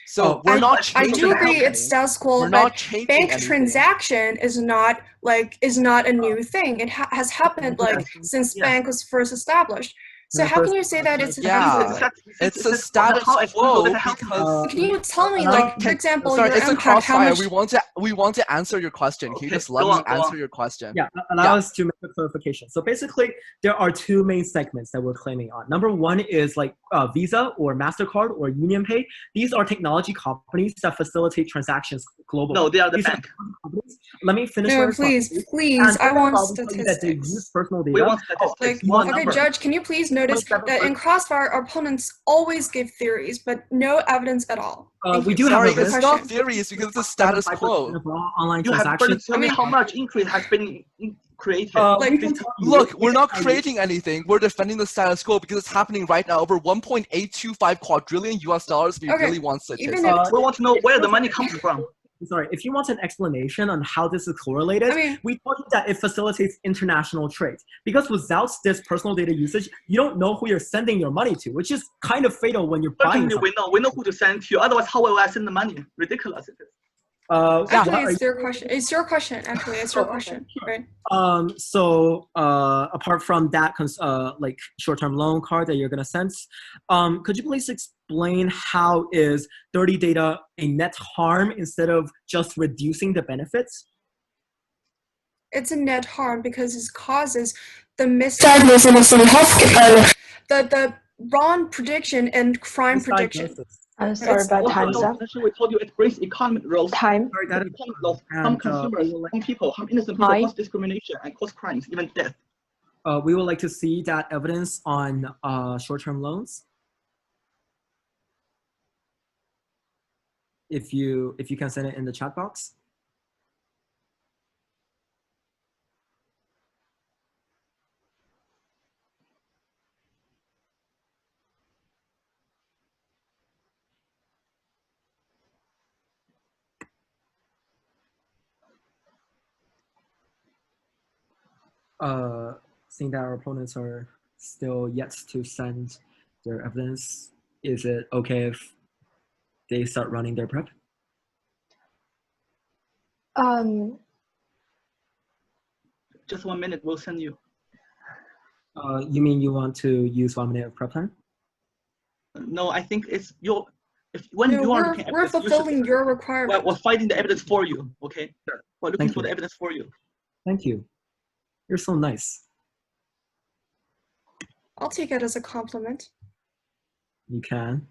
Speaker 3: So we're not changing.
Speaker 2: I do agree it's status quo,
Speaker 3: we're
Speaker 2: but
Speaker 3: not changing
Speaker 2: bank
Speaker 3: anything.
Speaker 2: transaction is not a new thing. It has happened since bank was first established. So how can you say that it's
Speaker 3: it's a status quo because
Speaker 2: can you tell me, like, for example,
Speaker 3: sorry,
Speaker 2: your
Speaker 3: it's a
Speaker 2: impact,
Speaker 3: crossfire.
Speaker 2: how much...
Speaker 3: We want to answer your question. Can you just let me answer your question?
Speaker 5: Yeah, allow us to make a clarification. So basically, there are two main segments that we're claiming on. Number one is like Visa or MasterCard or UnionPay. These are technology companies that facilitate transactions globally.
Speaker 1: No, they are the bank.
Speaker 5: Let me finish.
Speaker 2: No, please, I want statistics.
Speaker 5: They use personal data.
Speaker 1: We want statistics.
Speaker 2: Okay, Judge, can you please notice that in Crossfire, our opponents always give theories, but no evidence at all.
Speaker 5: We do have
Speaker 3: it's not theories because it's the status quo.
Speaker 5: Online
Speaker 1: you have to tell me how much increase has been created.
Speaker 3: Look, we're not creating anything. We're defending the status quo because it's happening right now. Over 1.825 quadrillion US dollars. If you really want statistics.
Speaker 1: We want to know where the money comes from.
Speaker 5: Sorry, if you want an explanation on how this is correlated, we told you that it facilitates international trade. Because without this personal data usage, you don't know who you're sending your money to, which is kind of fatal when you're buying something.
Speaker 1: We know who to send to. Otherwise, how will I send the money? Ridiculous it is.
Speaker 2: Actually, it's your question. It's your question. Actually, it's your question, right?
Speaker 5: So apart from that, like short-term loan card that you're gonna send, could you please explain how is dirty data a net harm instead of just reducing the benefits?
Speaker 2: It's a net harm because it causes the misdiagnosis in healthcare, the wrong prediction and crime prediction.
Speaker 4: I'm sorry, but time's up.
Speaker 1: We told you it brings economic growth.
Speaker 4: Time.
Speaker 1: Harm consumers, harm people, harm innocent people, cause discrimination, and cause crimes, even death.
Speaker 5: We would like to see that evidence on short-term loans. If you can send it in the chat box. Seeing that our opponents are still yet to send their evidence, is it okay if they start running their prep?
Speaker 1: Just 1 minute, we'll send you.
Speaker 5: You mean you want to use 1 minute of prep time?
Speaker 1: No, I think it's your.
Speaker 2: We're fulfilling your requirement.
Speaker 1: We're fighting the evidence for you. Okay.
Speaker 5: Sure.
Speaker 1: We're looking for the evidence for you.
Speaker 5: Thank you. You're so nice.
Speaker 2: I'll take it as a compliment.
Speaker 5: You can.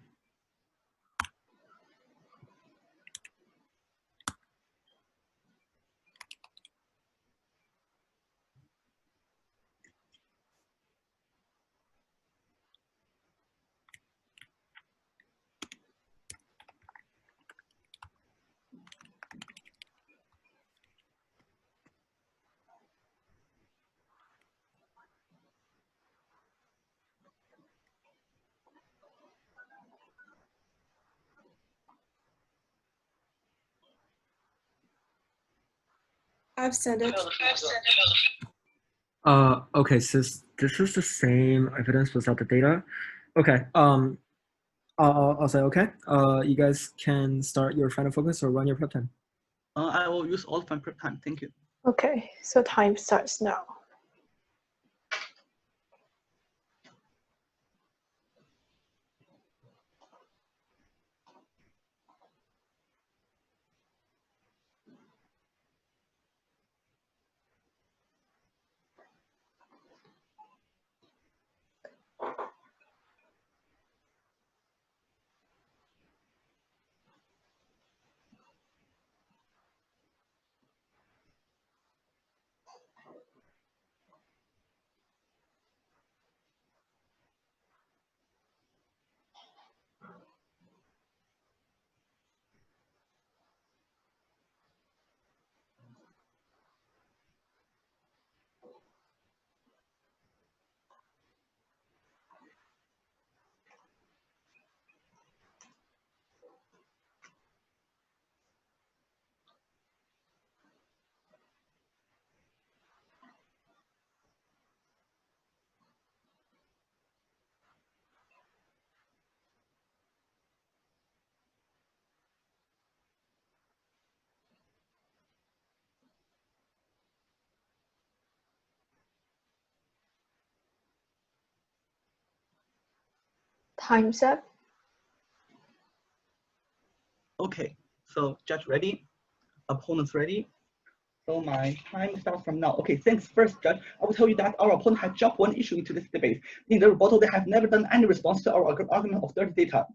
Speaker 2: I've sent it.
Speaker 5: Okay, so this is the same evidence without the data. Okay. I'll say okay. You guys can start your final focus or run your prep time.
Speaker 1: I will use all my prep time. Thank you.
Speaker 4: Okay, so time starts now. Time's up.
Speaker 1: Okay, so judge ready, opponents ready. So my time starts from now. Okay, thanks. First, Judge, I will tell you that our opponent had jumped one issue into this debate. In the rebuttal, they have never done any response to our argument of dirty data.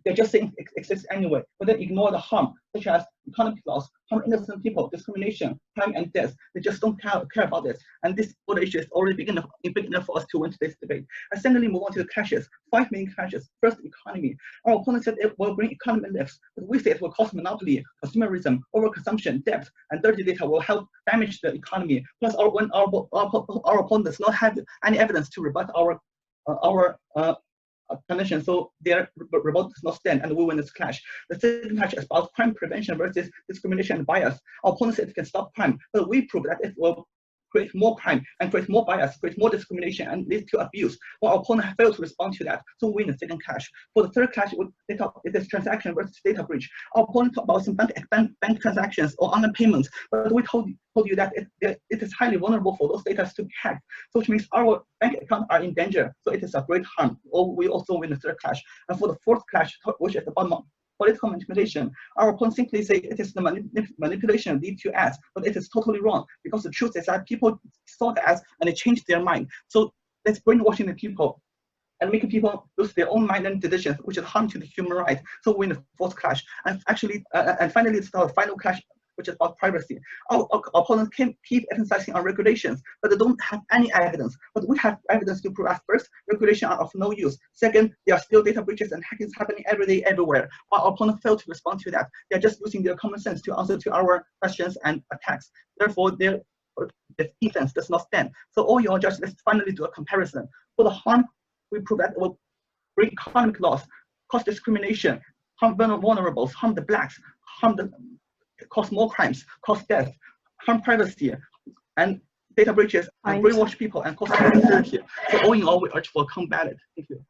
Speaker 1: They're just saying it exists anyway, but then ignore the harm, such as economic loss, harm innocent people, discrimination, crime, and death. They just don't care about this. And this border issue is already big enough for us to win today's debate. And secondly, move on to the clashes. 5 main clashes. First, economy. Our opponent said it will bring economy lifts, but we say it will cause monopoly, consumerism, overconsumption, debt, and dirty data will help damage the economy. Plus, when our opponent does not have any evidence to rebut our condition, so their rebuttal does not stand, and we win this clash. The second clash is about crime prevention versus discrimination and bias. Our opponent said it can stop crime, but we prove that it will create more crime and create more bias, create more discrimination, and lead to abuse. Well, our opponent failed to respond to that, so we win the second clash. For the third clash, it is transaction versus data breach. Our opponent talked about some bank transactions or online payments, but we told you that it is highly vulnerable for those data to be hacked, so which means our bank accounts are in danger, so it is a great harm. We also win the third clash. And for the fourth clash, which is the bottom political manipulation, our opponents simply say it is the manipulation lead to ads, but it is totally wrong, because the truth is that people saw the ads and they changed their mind. So that's brainwashing the people and making people lose their own mind and decisions, which is harm to the human rights. So we win the fourth clash. And actually, and finally, it's our final clash, which is about privacy. Our opponents keep emphasizing on regulations, but they don't have any evidence. But we have evidence to prove that first, regulations are of no use. Second, there are still data breaches and hackings happening every day, everywhere. While our opponents fail to respond to that, they are just using their common sense to answer to our questions and attacks. Therefore, their defense does not stand. So all your judges, let's finally do a comparison. For the harm, we prove that it will bring economic loss, cause discrimination, harm vulnerables, harm the blacks, cause more crimes, cause death, harm privacy, and data breaches, and brainwash people, and cause insecurity. So all in all, we urge for combat it. Thank you.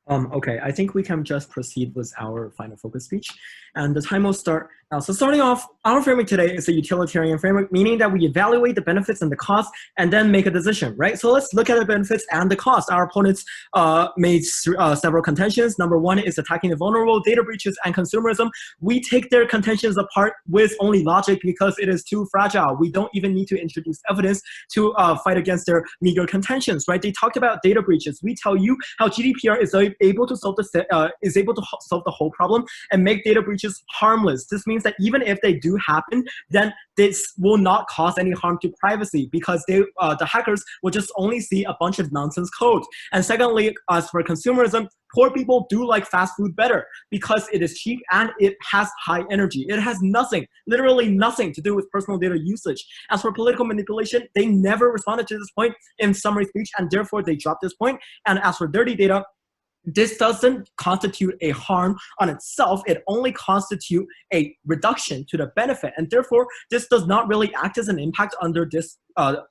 Speaker 5: Okay, I think we can just proceed with our final focus speech, and the time will start now. So starting off, our framework today is a utilitarian framework, meaning that we evaluate the benefits and the costs and then make a decision, right? So let's look at the benefits and the cost. Our opponents made several contentions. Number one is attacking the vulnerable, data breaches, and consumerism. We take their contentions apart with only logic because it is too fragile. We don't even need to introduce evidence to fight against their meager contentions, right? They talked about data breaches. We tell you how GDPR is able to solve the whole problem and make data breaches harmless. This means that even if they do happen, then this will not cause any harm to privacy, because the hackers will just only see a bunch of nonsense code. And secondly, as for consumerism, poor people do like fast food better because it is cheap and it has high energy. It has nothing, literally nothing to do with personal data usage. As for political manipulation, they never responded to this point in summary speech, and therefore they dropped this point. And as for dirty data, this doesn't constitute a harm on itself. It only constitutes a reduction to the benefit. And therefore, this does not really act as an impact under this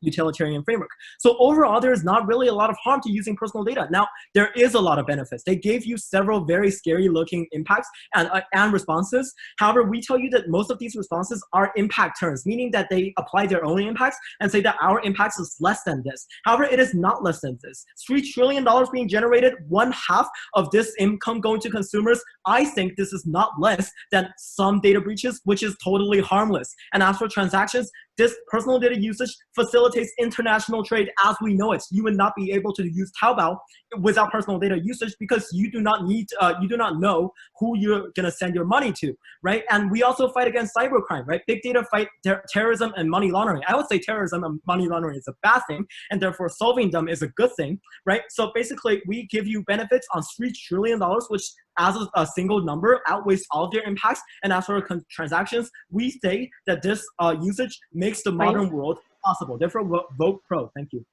Speaker 5: utilitarian framework. So overall, there is not really a lot of harm to using personal data. Now, there is a lot of benefits. They gave you several very scary looking impacts and responses. However, we tell you that most of these responses are impact terms, meaning that they apply their own impacts and say that our impacts is less than this. However, it is not less than this. $3 trillion being generated, 1/2 of this income going to consumers. I think this is not less than some data breaches, which is totally harmless. And as for transactions, this personal data usage facilitates international trade as we know it. You would not be able to use Taobao without personal data usage because you do not know who you're gonna send your money to, right? And we also fight against cybercrime, right? Big data fight terrorism and money laundering. I would say terrorism and money laundering is a bad thing, and therefore solving them is a good thing, right? So basically, we give you benefits on $3 trillion, which as a single number outweighs all of their impacts. And as for transactions, we say that this usage makes the modern world possible. Therefore, vote pro. Thank you.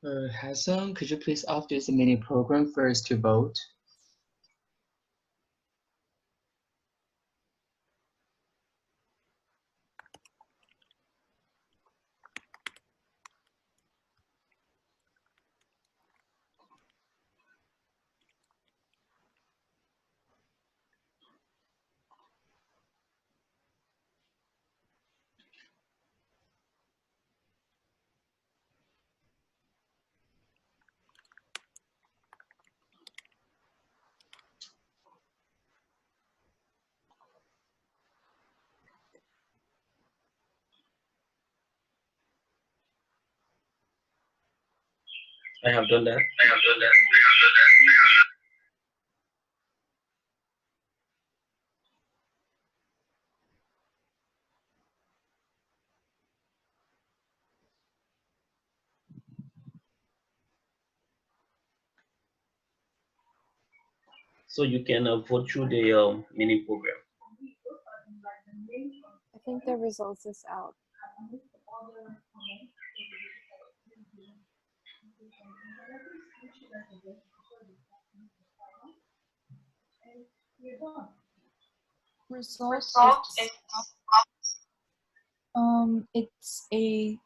Speaker 7: Hassan, could you please off this mini program first to vote?
Speaker 8: I have done that. So you can vote through the mini program.
Speaker 9: I think the results is out.
Speaker 10: Result it's a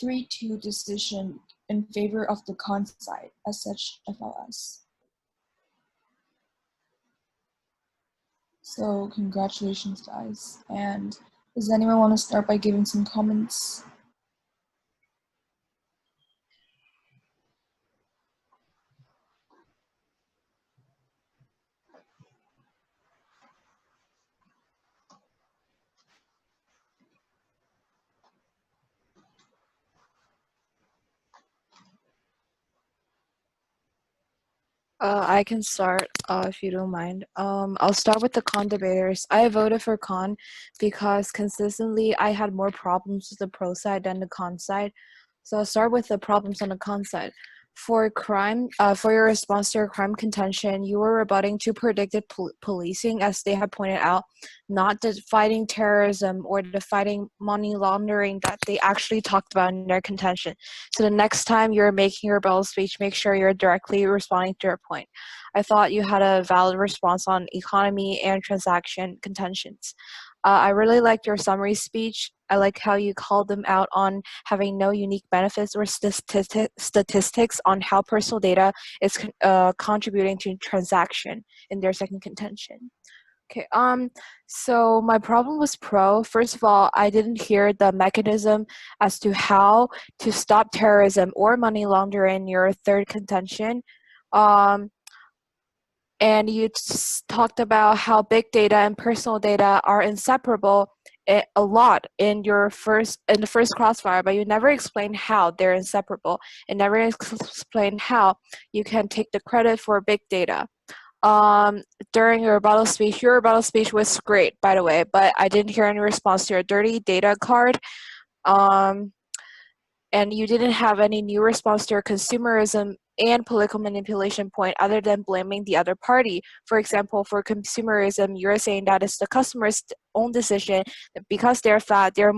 Speaker 10: 3-2 decision in favor of the con side, SHFLS. So congratulations, guys. And does anyone want to start by giving some comments?
Speaker 9: I can start if you don't mind. I'll start with the con debaters. I voted for con because consistently I had more problems with the pro side than the con side. So I'll start with the problems on the con side. For crime, for your response to your crime contention, you were rebutting to predictive policing, as they had pointed out, not the fighting terrorism or the fighting money laundering that they actually talked about in their contention. So the next time you're making your rebuttal speech, make sure you're directly responding to their point. I thought you had a valid response on economy and transaction contentions. I really liked your summary speech. I like how you called them out on having no unique benefits or statistics on how personal data is contributing to transaction in their second contention. Okay, so my problem was pro. First of all, I didn't hear the mechanism as to how to stop terrorism or money laundering in your third contention. And you talked about how big data and personal data are inseparable a lot in the first crossfire, but you never explained how they're inseparable, and never explained how you can take the credit for big data. During your rebuttal speech was great, by the way, but I didn't hear any response to your dirty data card. And you didn't have any new response to your consumerism and political manipulation point other than blaming the other party. For example, for consumerism, you're saying that it's the customer's own decision because they're fat, they're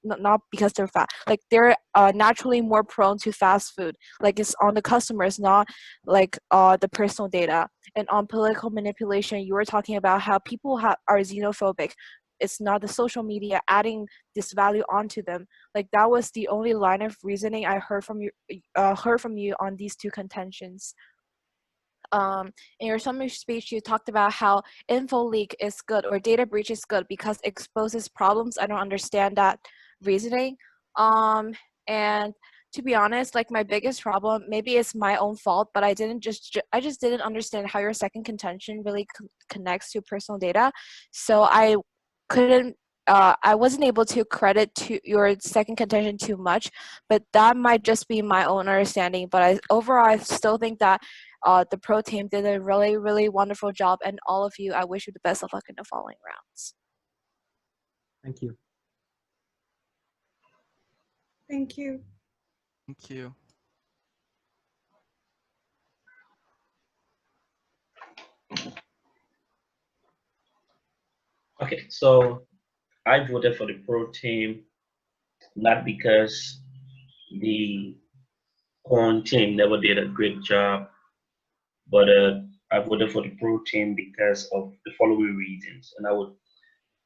Speaker 9: not because they're fat, like they're naturally more prone to fast food. Like it's on the customers, not like the personal data. And on political manipulation, you were talking about how people are xenophobic. It's not the social media adding this value onto them. Like that was the only line of reasoning I heard from you on these two contentions. In your summary speech, you talked about how info leak is good or data breach is good because it exposes problems. I don't understand that reasoning. And to be honest, like my biggest problem, maybe it's my own fault, but I just didn't understand how your second contention really connects to personal data. So I wasn't able to credit to your second contention too much, but that might just be my own understanding. But overall, I still think that the pro team did a really, really wonderful job, and all of you, I wish you the best of luck in the following rounds.
Speaker 5: Thank you.
Speaker 2: Thank you.
Speaker 3: Thank you.
Speaker 8: Okay, so I voted for the pro team, not because the corn team never did a great job, but I voted for the pro team because of the following reasons, and I would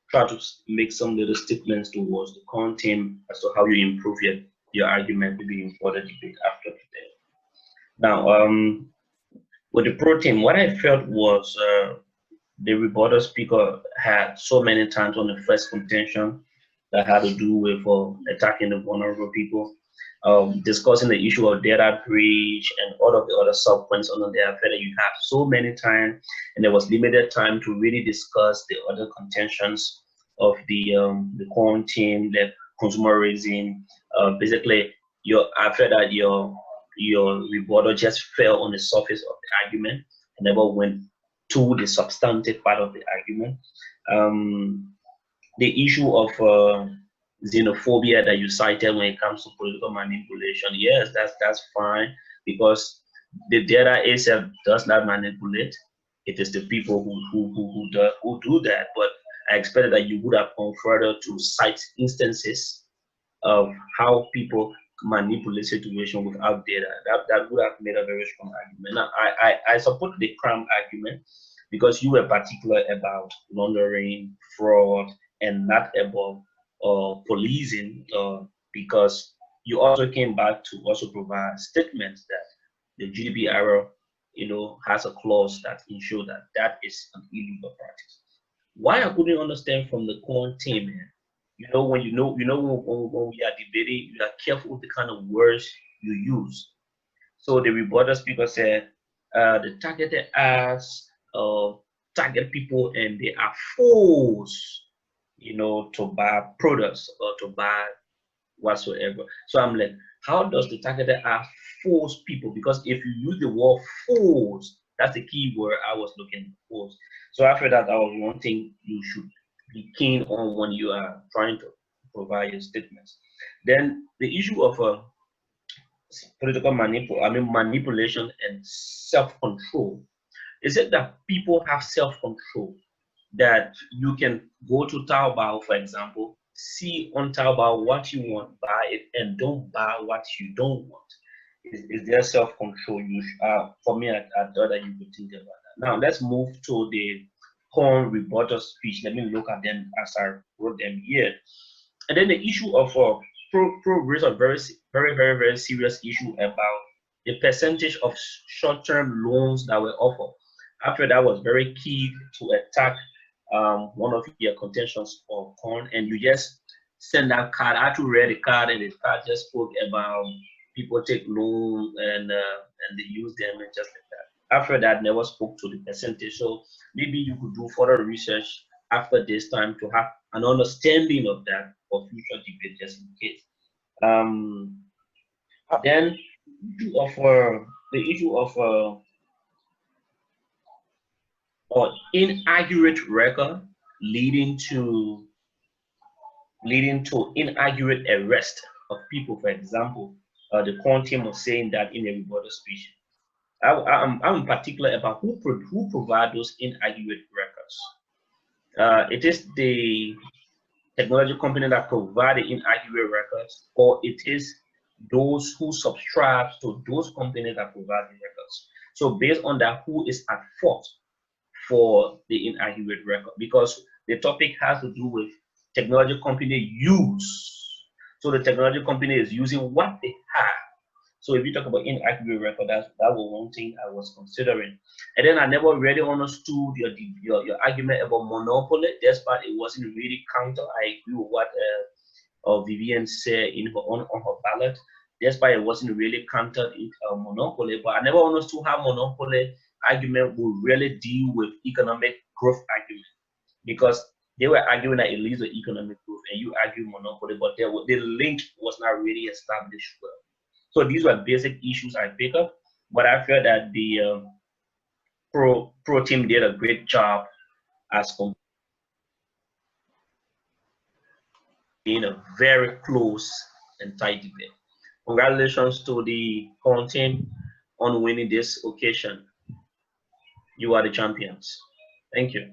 Speaker 8: try to make some little statements towards the corn team as to how you improve your argument maybe in further debate after today. Now, with the pro team, what I felt was the rebuttal speaker had so many times on the first contention that had to do with attacking the vulnerable people, discussing the issue of data breach and all of the other subpoints on there. I felt that you had so many times, and there was limited time to really discuss the other contentions of the corn team, the consumerism. Basically, I felt that your rebuttal just fell on the surface of the argument and never went to the substantive part of the argument. The issue of xenophobia that you cited when it comes to political manipulation, yes, that's fine, because the data itself does not manipulate. It is the people who do that. But I expected that you would have gone further to cite instances of how people manipulate situation without data. That would have made a very strong argument. Now, I support the crime argument because you were particular about laundering, fraud, and not about policing, because you also came back to also provide statements that the GDPR, has a clause that ensures that that is an illegal practice. Why I couldn't understand from the corn team, when when we are debating, you are careful with the kind of words you use. So the rebuttal speaker said, the targeted ads target people and they are forced, to buy products or to buy whatsoever. So I'm like, how does the targeted ad force people? Because if you use the word force, that's the key word I was looking for. So after that, that was one thing you should be keen on when you are trying to provide your statements. Then the issue of political manipulation and self-control. Is it that people have self-control? That you can go to Taobao, for example, see on Taobao what you want, buy it, and don't buy what you don't want. Is there self-control? For me, I thought that you could think about that. Now let's move to the corn rebuttal speech. Let me look at them as I wrote them here. And then the issue of raised a very serious issue about the percentage of short-term loans that were offered. After that was very key to attack one of your contentions for corn, and you just send that card. I actually read the card, and the card just spoke about people take loans and they use them and just like that. After that, never spoke to the percentage. So maybe you could do further research after this time to have an understanding of that for future debate, just in case. Then the issue of or inaccurate record leading to inaccurate arrest of people. For example, the corn team was saying that in a rebuttal speech. I'm particular about who provide those inaccurate records. It is the technology company that provide the inaccurate records, or it is those who subscribe to those companies that provide the records. So based on that, who is at fault for the inaccurate record? Because the topic has to do with technology company use. So the technology company is using what they have. So if you talk about inaccurate record, that was one thing I was considering. And then I never really understood your argument about monopoly, despite it wasn't really counter. I agree with what Vivian said on her ballot, despite it wasn't really countered in monopoly. But I never understood how monopoly argument would really deal with economic growth argument, because they were arguing that it leads to economic growth, and you argue monopoly, but the link was not really established well. So these were basic issues I picked up, but I feel that the pro team did a great job as in a very close and tight debate. Congratulations to the corn team on winning this occasion. You are the champions. Thank you.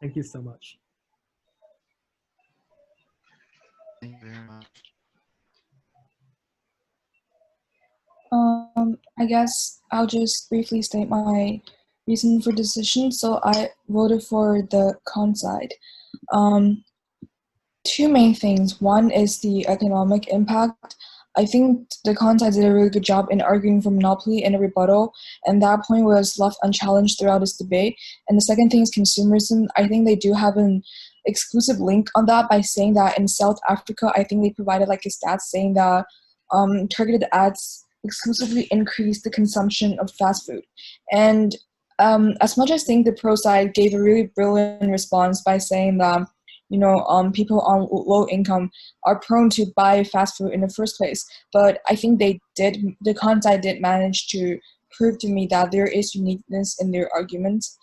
Speaker 5: Thank you so much.
Speaker 3: Thank you very much.
Speaker 10: I guess I'll just briefly state my reason for decision. So I voted for the con side. Two main things. One is the economic impact. I think the con side did a really good job in arguing for monopoly in a rebuttal, and that point was left unchallenged throughout this debate. And the second thing is consumerism. I think they do have an exclusive link on that by saying that in South Africa, I think they provided like a stat saying that targeted ads exclusively increase the consumption of fast food. And as much as I think the pro side gave a really brilliant response by saying that people on low income are prone to buy fast food in the first place. But I think the con side did manage to prove to me that there is uniqueness in their arguments.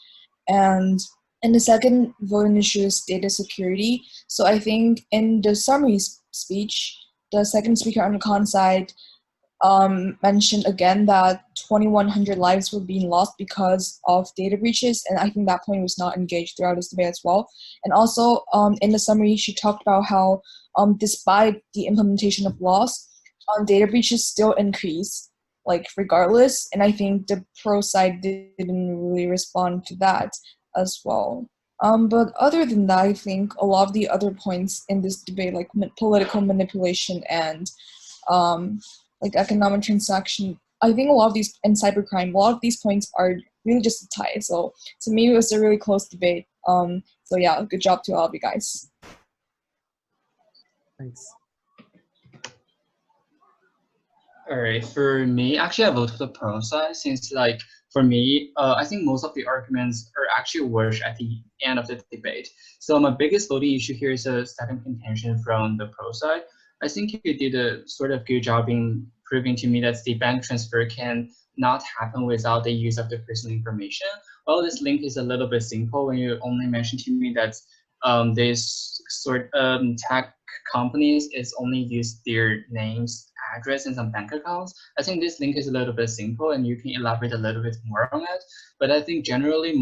Speaker 10: And the second voting issue is data security. So I think in the summary speech, the second speaker on the con side mentioned again that 2,100 lives were being lost because of data breaches, and I think that point was not engaged throughout this debate as well. And also, in the summary, she talked about how, despite the implementation of laws, data breaches still increase, like regardless. And I think the pro side didn't really respond to that as well. But other than that, I think a lot of the other points in this debate, like political manipulation and like economic transaction, I think a lot of these, and cybercrime, a lot of these points are really just a tie. So to me, it was a really close debate. So yeah, good job to all of you guys.
Speaker 5: Thanks.
Speaker 7: All right, for me, actually, I vote for the pro side since, like, for me, I think most of the arguments are actually worse at the end of the debate. So my biggest voting issue here is a second contention from the pro side. I think you did a sort of good job in proving to me that the bank transfer can not happen without the use of the personal information. Well, this link is a little bit simple when you only mention to me that this sort of tech companies is only use their names, address, and some bank accounts. I think this link is a little bit simple, and you can elaborate a little bit more on it. But I think generally,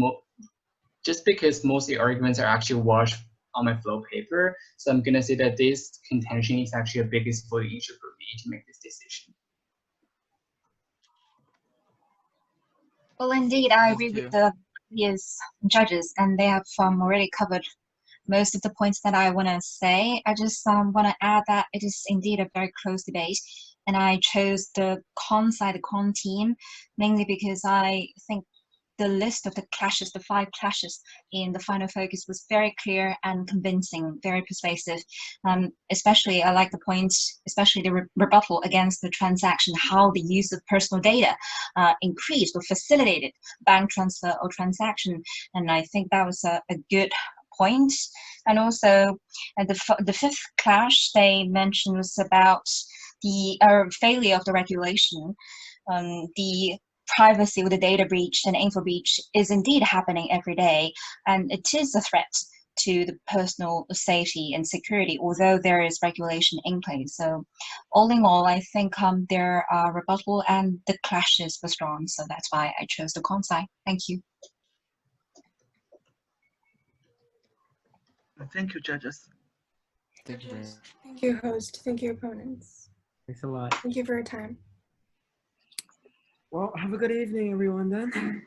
Speaker 7: just because most of the arguments are actually washed on my flow paper, so I'm gonna say that this contention is actually a biggest voting issue for me to make this decision.
Speaker 6: Well, indeed, I agree with the previous judges, and they have already covered most of the points that I want to say. I just want to add that it is indeed a very close debate, and I chose the con side, the con team, mainly because I think the list of the clashes, the 5 clashes in the final focus was very clear and convincing, very persuasive. Especially, I like the point, especially the rebuttal against the transaction, how the use of personal data increased or facilitated bank transfer or transaction. And I think that was a good point. And also, the 5th clash they mentioned was about the failure of the regulation. The privacy with the data breach and info breach is indeed happening every day, and it is a threat to the personal safety and security, although there is regulation in place. So all in all, I think their rebuttal and the clashes were strong, so that's why I chose the con side. Thank you.
Speaker 1: Thank you, judges.
Speaker 3: Thank you very much.
Speaker 2: Thank you, host. Thank you, opponents.
Speaker 5: Thanks a lot.
Speaker 2: Thank you for your time.
Speaker 5: Well, have a good evening, everyone, then.